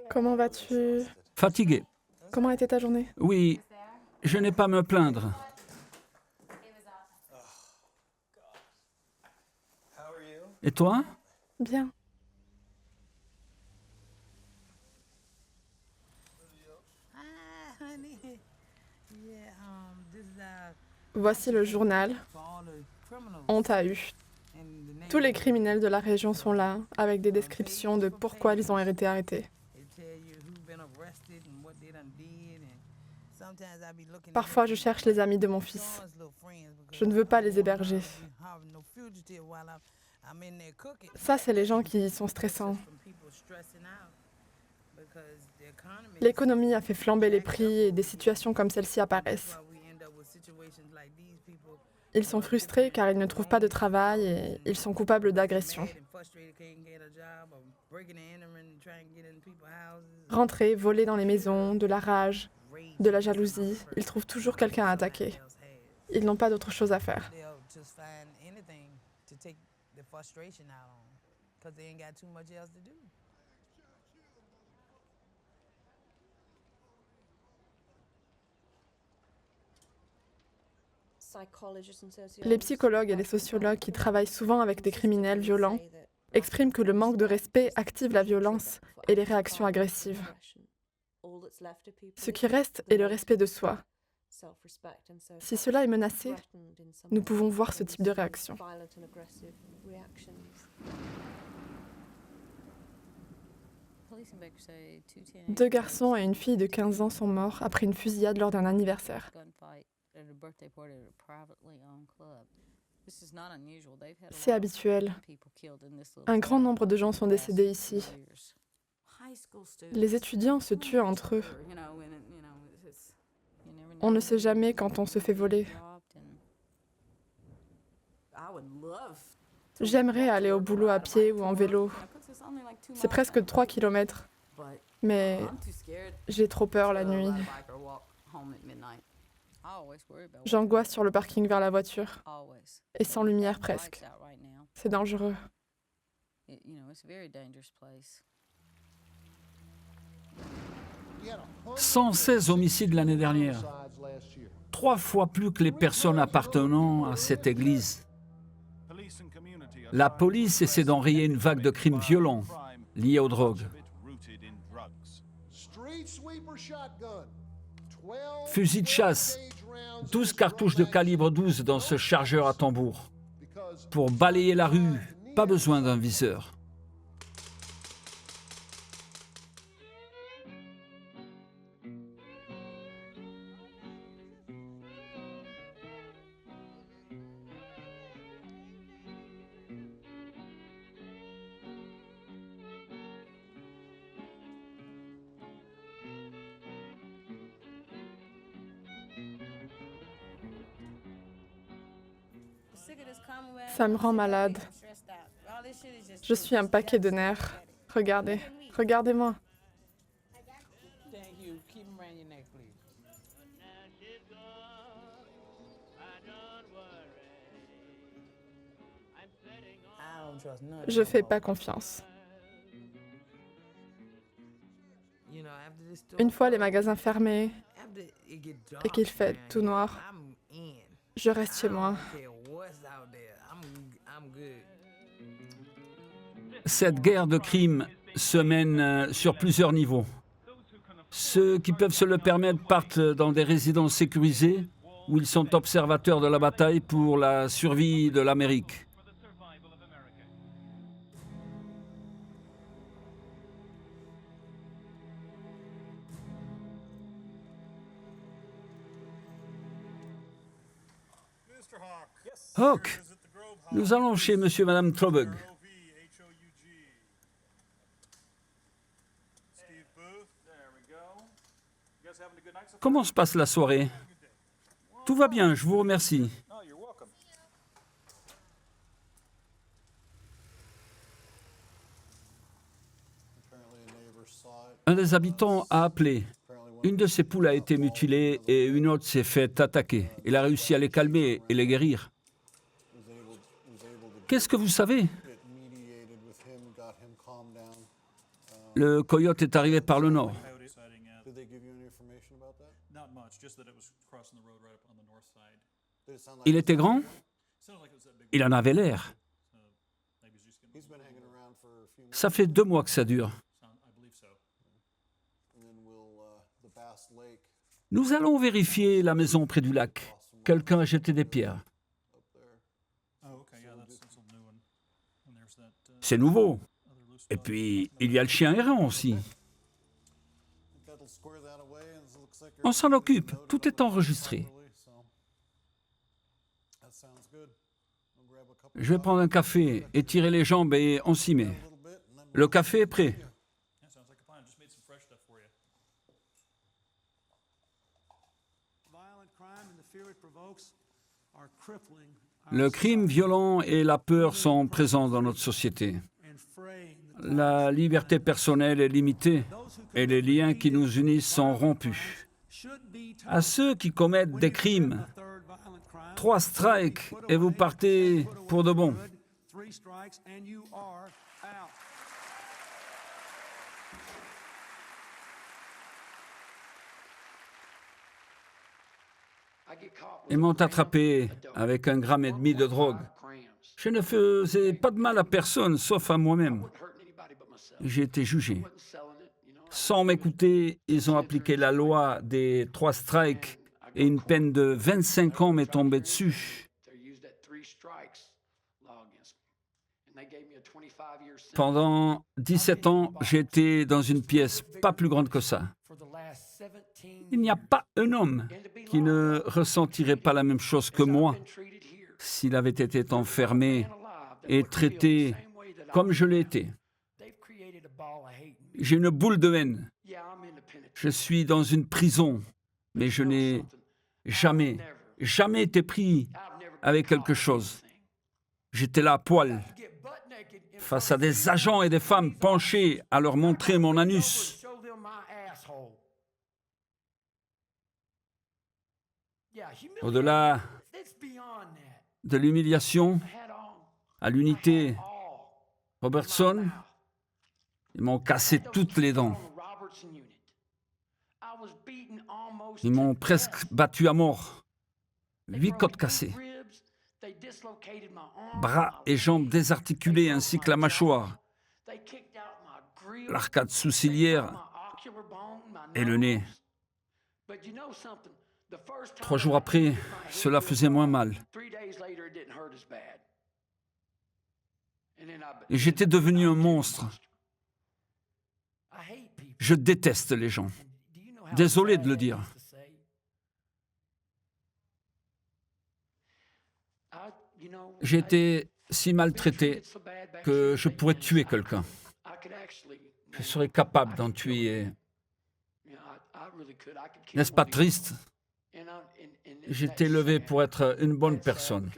Comment vas-tu? Fatiguées. Comment était ta journée? Oui, je n'ai pas à me plaindre. Et toi? Bien. Honey. Yeah, this is Voici le journal. for all the criminals. On t'a eu. And the name Tous les criminels de la région sont là, avec des descriptions de pourquoi ils ont été arrêtés. they tell you who's been arrested and what they done did. And sometimes I be looking Parfois, je cherche les amis de mon fils. Je ne veux pas les héberger. Ça, c'est les gens qui sont stressants. L'économie a fait flamber les prix et des situations comme celle-ci apparaissent. Ils sont frustrés car ils ne trouvent pas de travail et ils sont coupables d'agression. Rentrer, voler dans les maisons, de la rage, de la jalousie, ils trouvent toujours quelqu'un à attaquer. Ils n'ont pas d'autre chose à faire. Les psychologues et les sociologues qui travaillent souvent avec des criminels violents expriment que le manque de respect active la violence et les réactions agressives. Ce qui reste est le respect de soi. Si cela est menacé, nous pouvons voir ce type de réaction. Deux garçons et une fille de 15 ans sont morts après une fusillade lors d'un anniversaire. C'est habituel. Un grand nombre de gens sont décédés ici. Les étudiants se tuent entre eux. On ne sait jamais quand on se fait voler. J'aimerais aller au boulot à pied ou en vélo. C'est presque 3 kilomètres. Mais j'ai trop peur la nuit. J'angoisse sur le parking vers la voiture. Et sans lumière presque. C'est dangereux. 116 homicides l'année dernière. 3 fois plus que les personnes appartenant à cette église. La police essaie d'enrayer une vague de crimes violents liés aux drogues. Fusil de chasse, 12 cartouches de calibre 12 dans ce chargeur à tambour. Pour balayer la rue, pas besoin d'un viseur. Ça me rend malade. Je suis un paquet de nerfs. Regardez, regardez-moi. Thank you. Keep them around your neck, please. I don't trust none. Je fais pas confiance. You know, after this store, Une fois les magasins fermés after it get dark, et qu'il fait man, tout noir, I'm in. je reste chez I moi. don't care what's out there. I'm good. Cette guerre de crimes se mène sur plusieurs niveaux. Ceux qui peuvent se le permettre partent dans des résidences sécurisées où ils sont observateurs de la bataille pour la survie de l'Amérique. Hawk, nous allons chez monsieur et madame Trobug. Comment se passe la soirée? Tout va bien, je vous remercie. Un des habitants a appelé. Une de ses poules a été mutilée et une autre s'est fait attaquer. Il a réussi à les calmer et les guérir. Qu'est-ce que vous savez? Le coyote est arrivé par le nord. Il était grand? Il en avait l'air. Ça fait 2 mois que ça dure. Nous allons vérifier la maison près du lac. Quelqu'un a jeté des pierres. C'est nouveau. Et puis, il y a le chien errant aussi. On s'en occupe. Tout est enregistré. Je vais prendre un café, étirer les jambes et on s'y met. Le café est prêt. Le crime violent et la peur sont présents dans notre société. La liberté personnelle est limitée et les liens qui nous unissent sont rompus. À ceux qui commettent des crimes, 3 strikes et vous partez pour de bon. Ils m'ont attrapé avec 1,5 gramme de drogue. Je ne faisais pas de mal à personne, sauf à moi-même. J'ai été jugé. Sans m'écouter, ils ont appliqué la loi des 3 strikes et une peine de 25 ans m'est tombée dessus. Pendant 17 ans, j'étais dans une pièce pas plus grande que ça. Il n'y a pas un homme qui ne ressentirait pas la même chose que moi s'il avait été enfermé et traité comme je l'ai été. J'ai une boule de haine. Je suis dans une prison, mais je n'ai jamais été pris avec quelque chose. J'étais là à poil, face à des agents et des femmes penchés à leur montrer mon anus. Au-delà de l'humiliation, à l'unité Robertson, ils m'ont cassé toutes les dents. Ils m'ont presque battu à mort. 8 côtes cassées. Bras et jambes désarticulés ainsi que la mâchoire. L'arcade sourcilière et le nez. 3 jours après, cela faisait moins mal. Et j'étais devenu un monstre. Je déteste les gens. Désolé de le dire. J'ai été si maltraité que je pourrais tuer quelqu'un. Je serais capable d'en tuer. N'est-ce pas triste? J'ai été élevé pour être une bonne personne.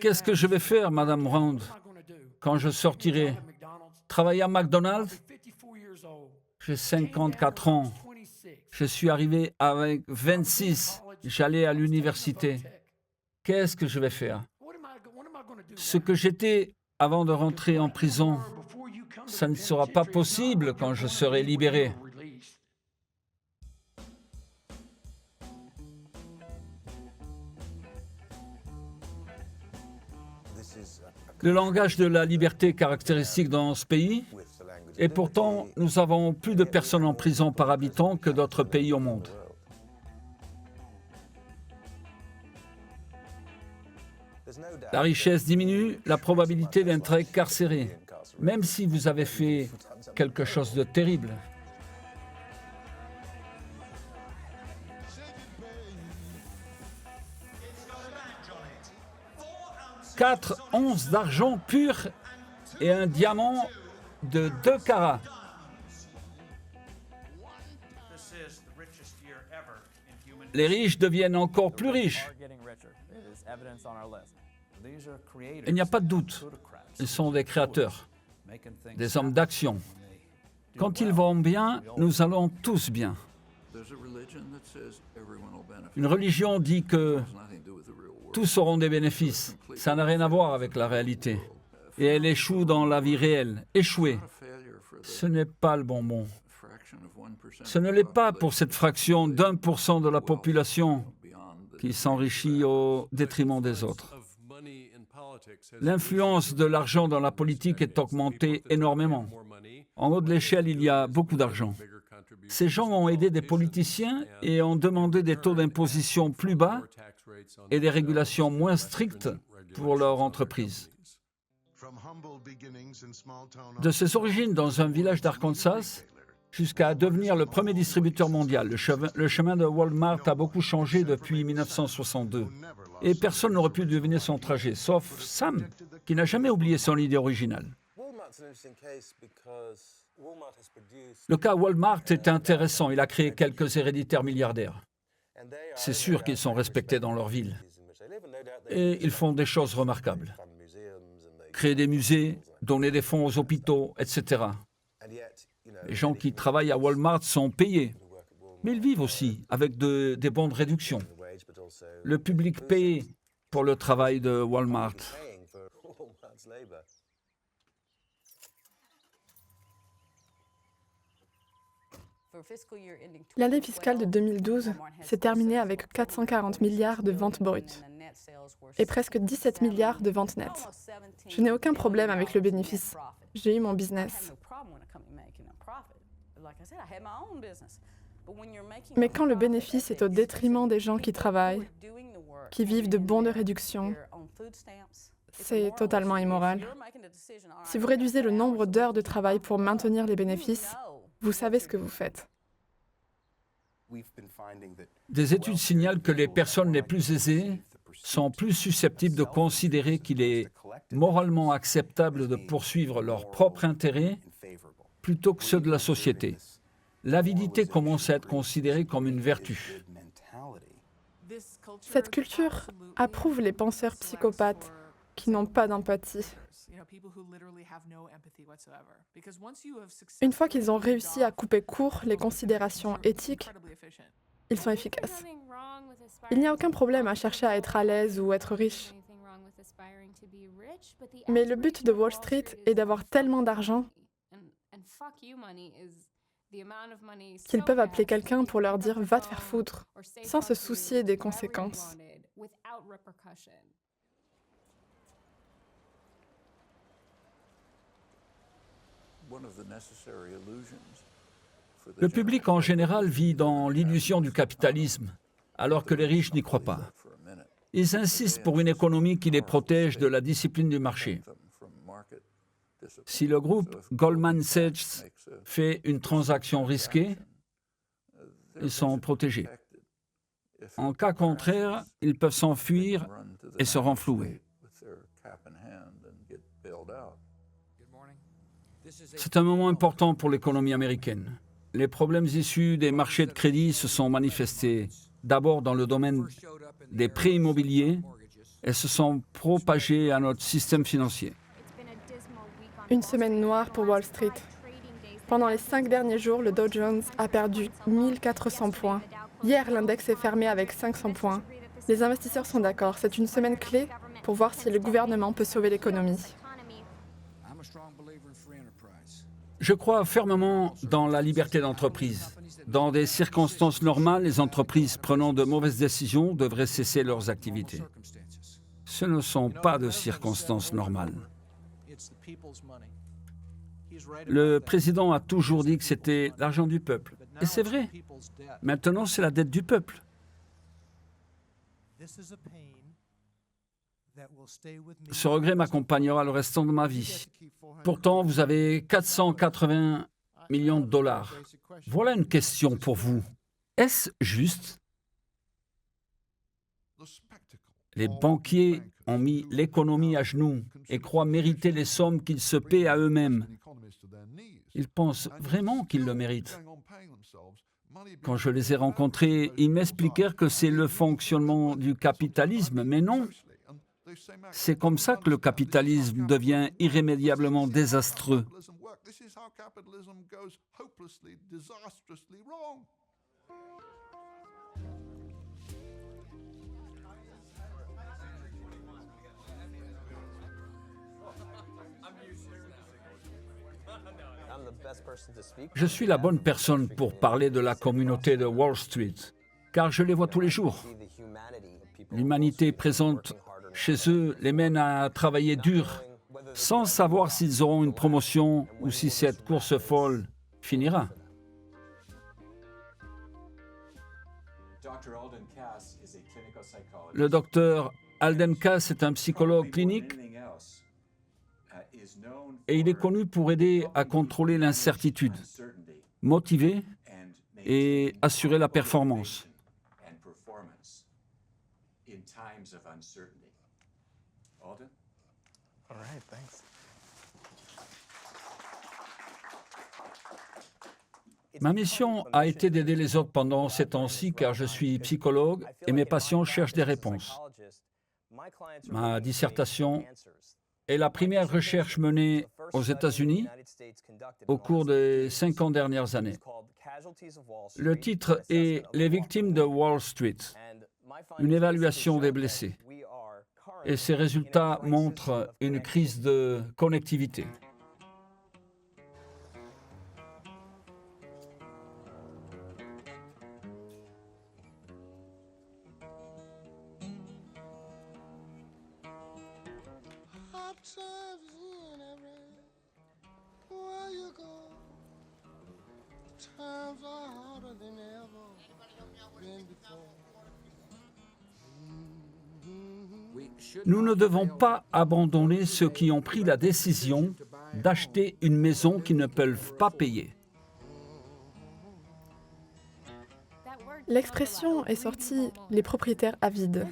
Qu'est-ce que je vais faire, Madame Round, quand je sortirai? Travailler à McDonald's? J'ai 54 ans. Je suis arrivé avec 26. J'allais à l'université. Qu'est-ce que je vais faire? Ce que j'étais avant de rentrer en prison, ça ne sera pas possible quand je serai libéré. Le langage de la liberté est caractéristique dans ce pays, et pourtant, nous avons plus de personnes en prison par habitant que d'autres pays au monde. La richesse diminue, la probabilité d'être incarcéré, même si vous avez fait quelque chose de terrible. « 4 onces d'argent pur et un diamant de 2 carats. » Les riches deviennent encore plus riches. Il n'y a pas de doute. Ils sont des créateurs, des hommes d'action. Quand ils vont bien, nous allons tous bien. Une religion dit que tous auront des bénéfices. Ça n'a rien à voir avec la réalité. Et elle échoue dans la vie réelle. Échouer, ce n'est pas le bon mot. Ce ne l'est pas pour cette fraction d'1% de la population qui s'enrichit au détriment des autres. L'influence de l'argent dans la politique est augmentée énormément. En haut de l'échelle, il y a beaucoup d'argent. Ces gens ont aidé des politiciens et ont demandé des taux d'imposition plus bas et des régulations moins strictes pour leurs entreprises. De ses origines dans un village d'Arkansas jusqu'à devenir le premier distributeur mondial, le chemin de Walmart a beaucoup changé depuis 1962. Et personne n'aurait pu deviner son trajet, sauf Sam, qui n'a jamais oublié son idée originale. Le cas Walmart est intéressant. Il a créé quelques héréditaires milliardaires. C'est sûr qu'ils sont respectés dans leur ville. Et ils font des choses remarquables. Créer des musées, donner des fonds aux hôpitaux, etc. Les gens qui travaillent à Walmart sont payés. Mais ils vivent aussi avec des bons de réduction. Le public paye pour le travail de Walmart. L'année fiscale de 2012 s'est terminée avec 440 milliards de ventes brutes et presque 17 milliards de ventes nettes. Je n'ai aucun problème avec le bénéfice. J'ai eu mon business. Mais quand le bénéfice est au détriment des gens qui travaillent, qui vivent de bons de réduction, c'est totalement immoral. Si vous réduisez le nombre d'heures de travail pour maintenir les bénéfices, vous savez ce que vous faites. Des études signalent que les personnes les plus aisées sont plus susceptibles de considérer qu'il est moralement acceptable de poursuivre leurs propres intérêts plutôt que ceux de la société. L'avidité commence à être considérée comme une vertu. Cette culture approuve les penseurs psychopathes qui n'ont pas d'empathie. Une fois qu'ils ont réussi à couper court les considérations éthiques, ils sont efficaces. Il n'y a aucun problème à chercher à être à l'aise ou être riche. Mais le but de Wall Street est d'avoir tellement d'argent qu'ils peuvent appeler quelqu'un pour leur dire « va te faire foutre », sans se soucier des conséquences. Le public en général vit dans l'illusion du capitalisme, alors que les riches n'y croient pas. Ils insistent pour une économie qui les protège de la discipline du marché. Si le groupe Goldman Sachs fait une transaction risquée, ils sont protégés. En cas contraire, ils peuvent s'enfuir et se renflouer. C'est un moment important pour l'économie américaine. Les problèmes issus des marchés de crédit se sont manifestés d'abord dans le domaine des prêts immobiliers et se sont propagés à notre système financier. Une semaine noire pour Wall Street. Pendant les 5 derniers jours, le Dow Jones a perdu 1400 points. Hier, l'index est fermé avec 500 points. Les investisseurs sont d'accord, c'est une semaine clé pour voir si le gouvernement peut sauver l'économie. Je crois fermement dans la liberté d'entreprise. Dans des circonstances normales, les entreprises prenant de mauvaises décisions devraient cesser leurs activités. Ce ne sont pas de circonstances normales. Le président a toujours dit que c'était l'argent du peuple. Et c'est vrai. Maintenant, c'est la dette du peuple. Ce regret m'accompagnera le restant de ma vie. Pourtant, vous avez 480 millions de dollars. Voilà une question pour vous. Est-ce juste? Les banquiers ont mis l'économie à genoux et croient mériter les sommes qu'ils se paient à eux-mêmes. Ils pensent vraiment qu'ils le méritent. Quand je les ai rencontrés, ils m'expliquèrent que c'est le fonctionnement du capitalisme, mais non. C'est comme ça que le capitalisme devient irrémédiablement désastreux. Je suis la bonne personne pour parler de la communauté de Wall Street, car je les vois tous les jours. L'humanité présente chez eux les mène à travailler dur, sans savoir s'ils auront une promotion ou si cette course folle finira. Le docteur Alden Cass est un psychologue clinique et il est connu pour aider à contrôler l'incertitude, motiver et assurer la performance. Ma mission a été d'aider les autres pendant ces temps-ci car je suis psychologue et mes patients cherchent des réponses. Ma dissertation est la première recherche menée aux États-Unis au cours des 50 dernières années. Le titre est « Les victimes de Wall Street, une évaluation des blessés ». Et ces résultats montrent une crise de connectivité. Nous ne devons pas abandonner ceux qui ont pris la décision d'acheter une maison qu'ils ne peuvent pas payer. L'expression est sortie « les propriétaires avides ».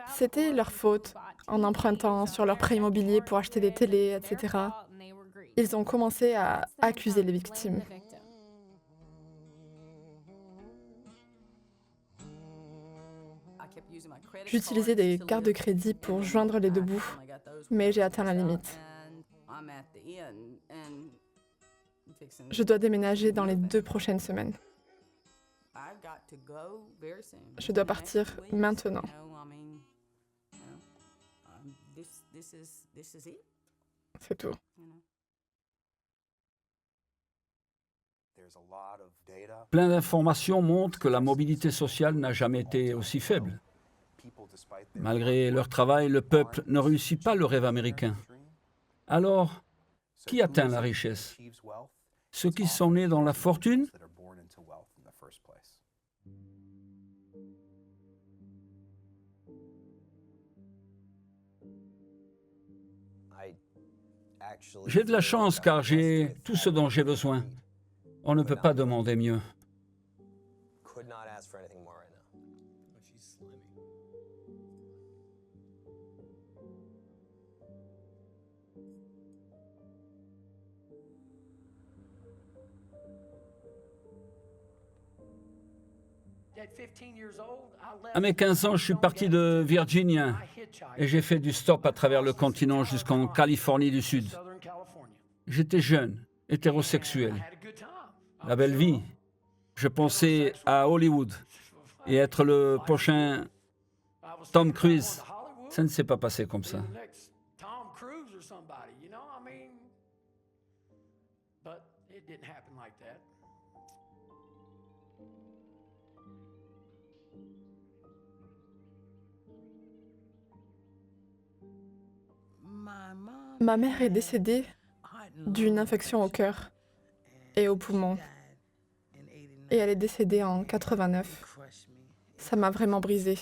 C'était leur faute, en empruntant sur leur prêt immobilier pour acheter des télés, etc. Ils ont commencé à accuser les victimes. J'utilisais des cartes de crédit pour joindre les deux bouts, mais j'ai atteint la limite. Je dois déménager dans les 2 prochaines semaines. Je dois partir maintenant. C'est tout. Plein d'informations montrent que la mobilité sociale n'a jamais été aussi faible. Malgré leur travail, le peuple ne réussit pas le rêve américain. Alors, qui atteint la richesse? Ceux qui sont nés dans la fortune? J'ai de la chance car j'ai tout ce dont j'ai besoin. On ne peut pas demander mieux. À mes 15 ans, je suis parti de Virginia et j'ai fait du stop à travers le continent jusqu'en Californie du Sud. J'étais jeune, hétérosexuel. La belle vie. Je pensais à Hollywood et être le prochain Tom Cruise. Ça ne s'est pas passé comme ça. Ma mère est décédée d'une infection au cœur et aux poumons. Et elle est décédée en 89. Ça m'a vraiment brisée.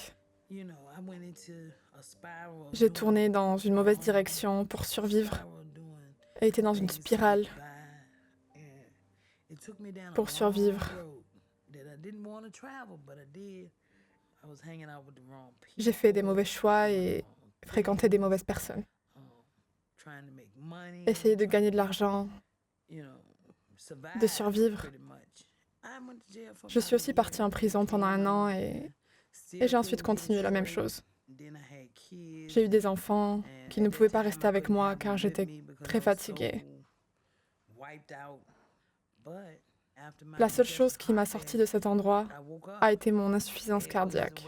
J'ai tourné dans une mauvaise direction pour survivre. Elle était dans une spirale pour survivre. J'ai fait des mauvais choix et fréquenté des mauvaises personnes. Essayer de gagner de l'argent, de survivre. Je suis aussi partie en prison pendant 1 an et j'ai ensuite continué la même chose. J'ai eu des enfants qui ne pouvaient pas rester avec moi car j'étais très fatiguée. La seule chose qui m'a sortie de cet endroit a été mon insuffisance cardiaque.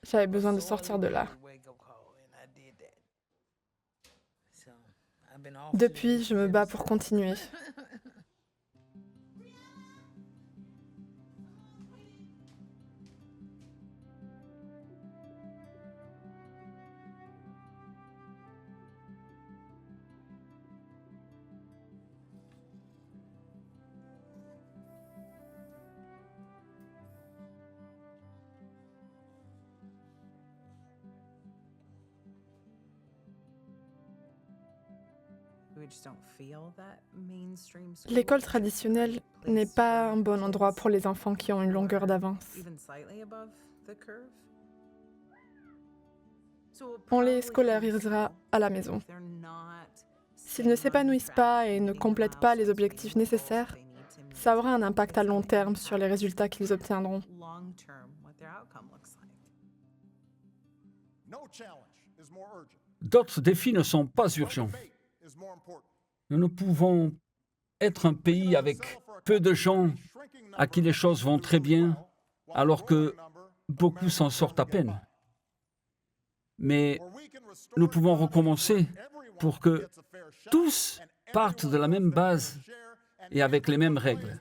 J'avais besoin de sortir de là. Depuis, je me bats pour continuer. L'école traditionnelle n'est pas un bon endroit pour les enfants qui ont une longueur d'avance. On les scolarisera à la maison. S'ils ne s'épanouissent pas et ne complètent pas les objectifs nécessaires, ça aura un impact à long terme sur les résultats qu'ils obtiendront. D'autres défis ne sont pas urgents. Nous ne pouvons être un pays avec peu de gens à qui les choses vont très bien, alors que beaucoup s'en sortent à peine. Mais nous pouvons recommencer pour que tous partent de la même base et avec les mêmes règles.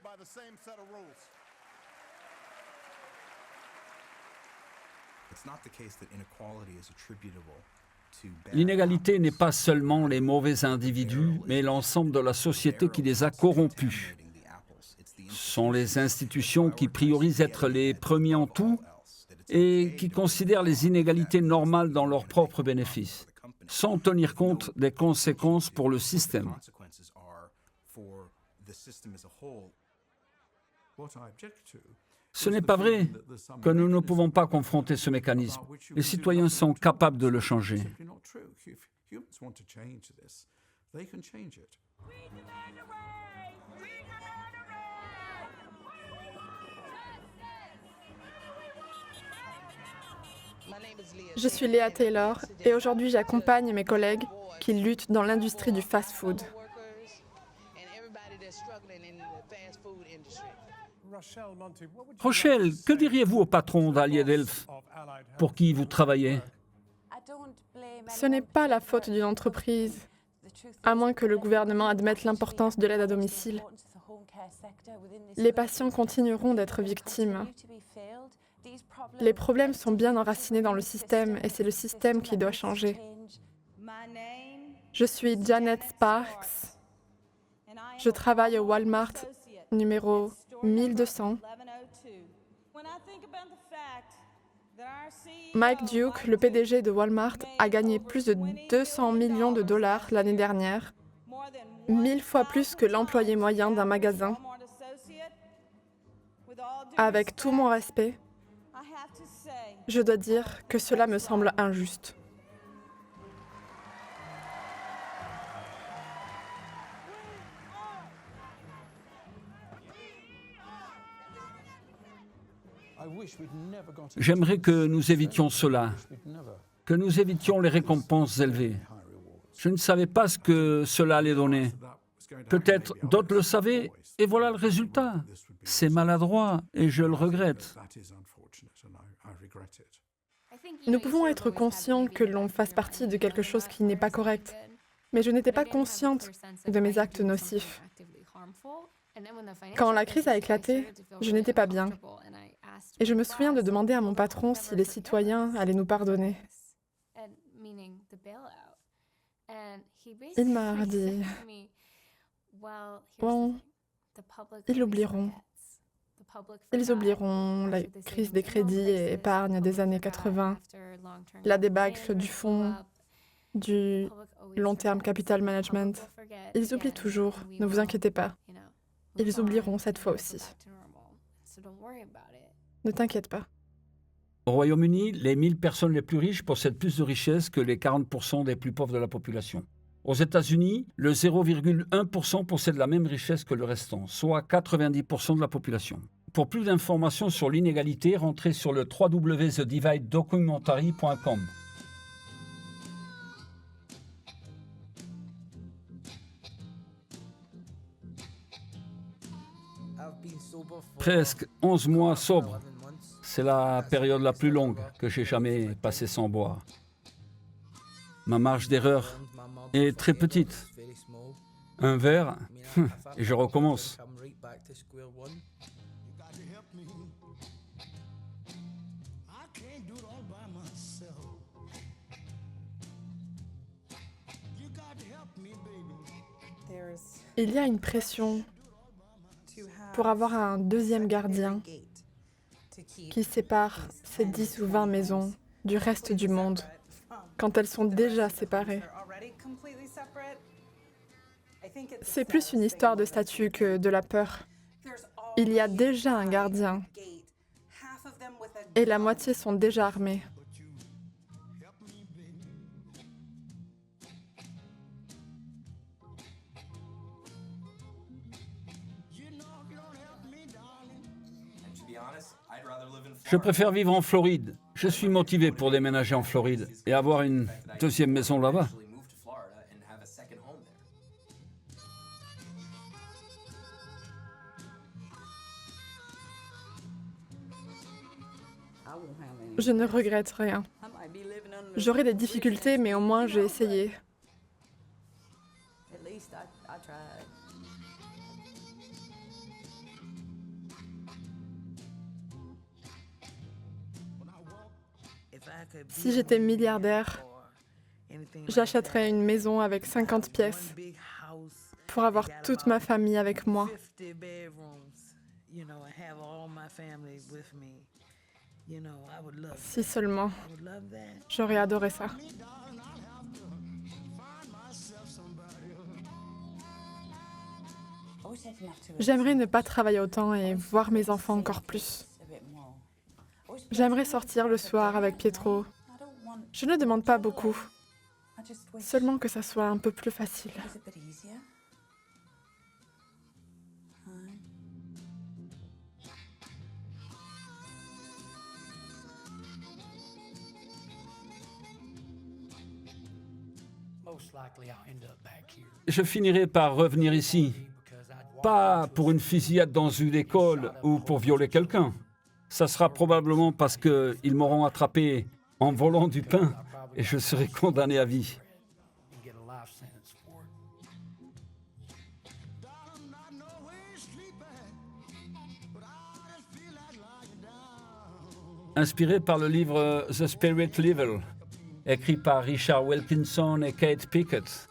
L'inégalité n'est pas seulement les mauvais individus, mais l'ensemble de la société qui les a corrompus. Ce sont les institutions qui priorisent être les premiers en tout et qui considèrent les inégalités normales dans leur propre bénéfice, sans tenir compte des conséquences pour le système. Ce n'est pas vrai que nous ne pouvons pas confronter ce mécanisme. Les citoyens sont capables de le changer. Je suis Léa Taylor et aujourd'hui j'accompagne mes collègues qui luttent dans l'industrie du fast-food. Rochelle, que diriez-vous au patron d'Allied Health pour qui vous travaillez? Ce n'est pas la faute d'une entreprise, à moins que le gouvernement admette l'importance de l'aide à domicile. Les patients continueront d'être victimes. Les problèmes sont bien enracinés dans le système et c'est le système qui doit changer. Je suis Janet Sparks. Je travaille au Walmart numéro 1200. Mike Duke, le PDG de Walmart, a gagné plus de 200 millions de dollars l'année dernière, 1000 fois plus que l'employé moyen d'un magasin. Avec tout mon respect, je dois dire que cela me semble injuste. J'aimerais que nous évitions cela, que nous évitions les récompenses élevées. Je ne savais pas ce que cela allait donner. Peut-être d'autres le savaient, et voilà le résultat. C'est maladroit, et je le regrette. Nous pouvons être conscients que l'on fasse partie de quelque chose qui n'est pas correct, mais je n'étais pas consciente de mes actes nocifs. Quand la crise a éclaté, je n'étais pas bien. Et je me souviens de demander à mon patron si les citoyens allaient nous pardonner. Il m'a dit, bon, ils l'oublieront. Ils oublieront la crise des crédits et épargne des années 80, la débâcle du fonds, du long terme capital management. Ils oublient toujours, ne vous inquiétez pas. Ils oublieront cette fois aussi. Ne t'inquiète pas. Au Royaume-Uni, les 1000 personnes les plus riches possèdent plus de richesses que les 40% des plus pauvres de la population. Aux États-Unis, le 0,1% possède la même richesse que le restant, soit 90% de la population. Pour plus d'informations sur l'inégalité, rentrez sur le www.thedividedocumentary.com. Presque 11 mois sobre. C'est la période la plus longue que j'ai jamais passée sans boire. Ma marge d'erreur est très petite. Un verre, et je recommence. Il y a une pression pour avoir un deuxième gardien qui sépare ces 10 ou 20 maisons du reste du monde quand elles sont déjà séparées. C'est plus une histoire de statut que de la peur. Il y a déjà un gardien et la moitié sont déjà armés. Je préfère vivre en Floride. Je suis motivé pour déménager en Floride et avoir une deuxième maison là-bas. Je ne regrette rien. J'aurai des difficultés, mais au moins j'ai essayé. Si j'étais milliardaire, j'achèterais une maison avec 50 pièces pour avoir toute ma famille avec moi. Si seulement, j'aurais adoré ça. J'aimerais ne pas travailler autant et voir mes enfants encore plus. J'aimerais sortir le soir avec Pietro. Je ne demande pas beaucoup, seulement que ça soit un peu plus facile. Je finirai par revenir ici Pas pour une fusillade dans une école ou pour violer quelqu'un. Ça sera probablement parce qu'ils m'auront attrapé en volant du pain et je serai condamné à vie. Inspiré par le livre The Spirit Level, écrit par Richard Wilkinson et Kate Pickett.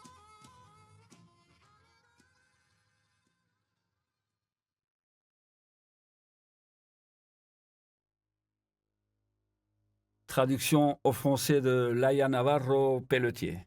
Traduction au français de Laia Navarro Pelletier.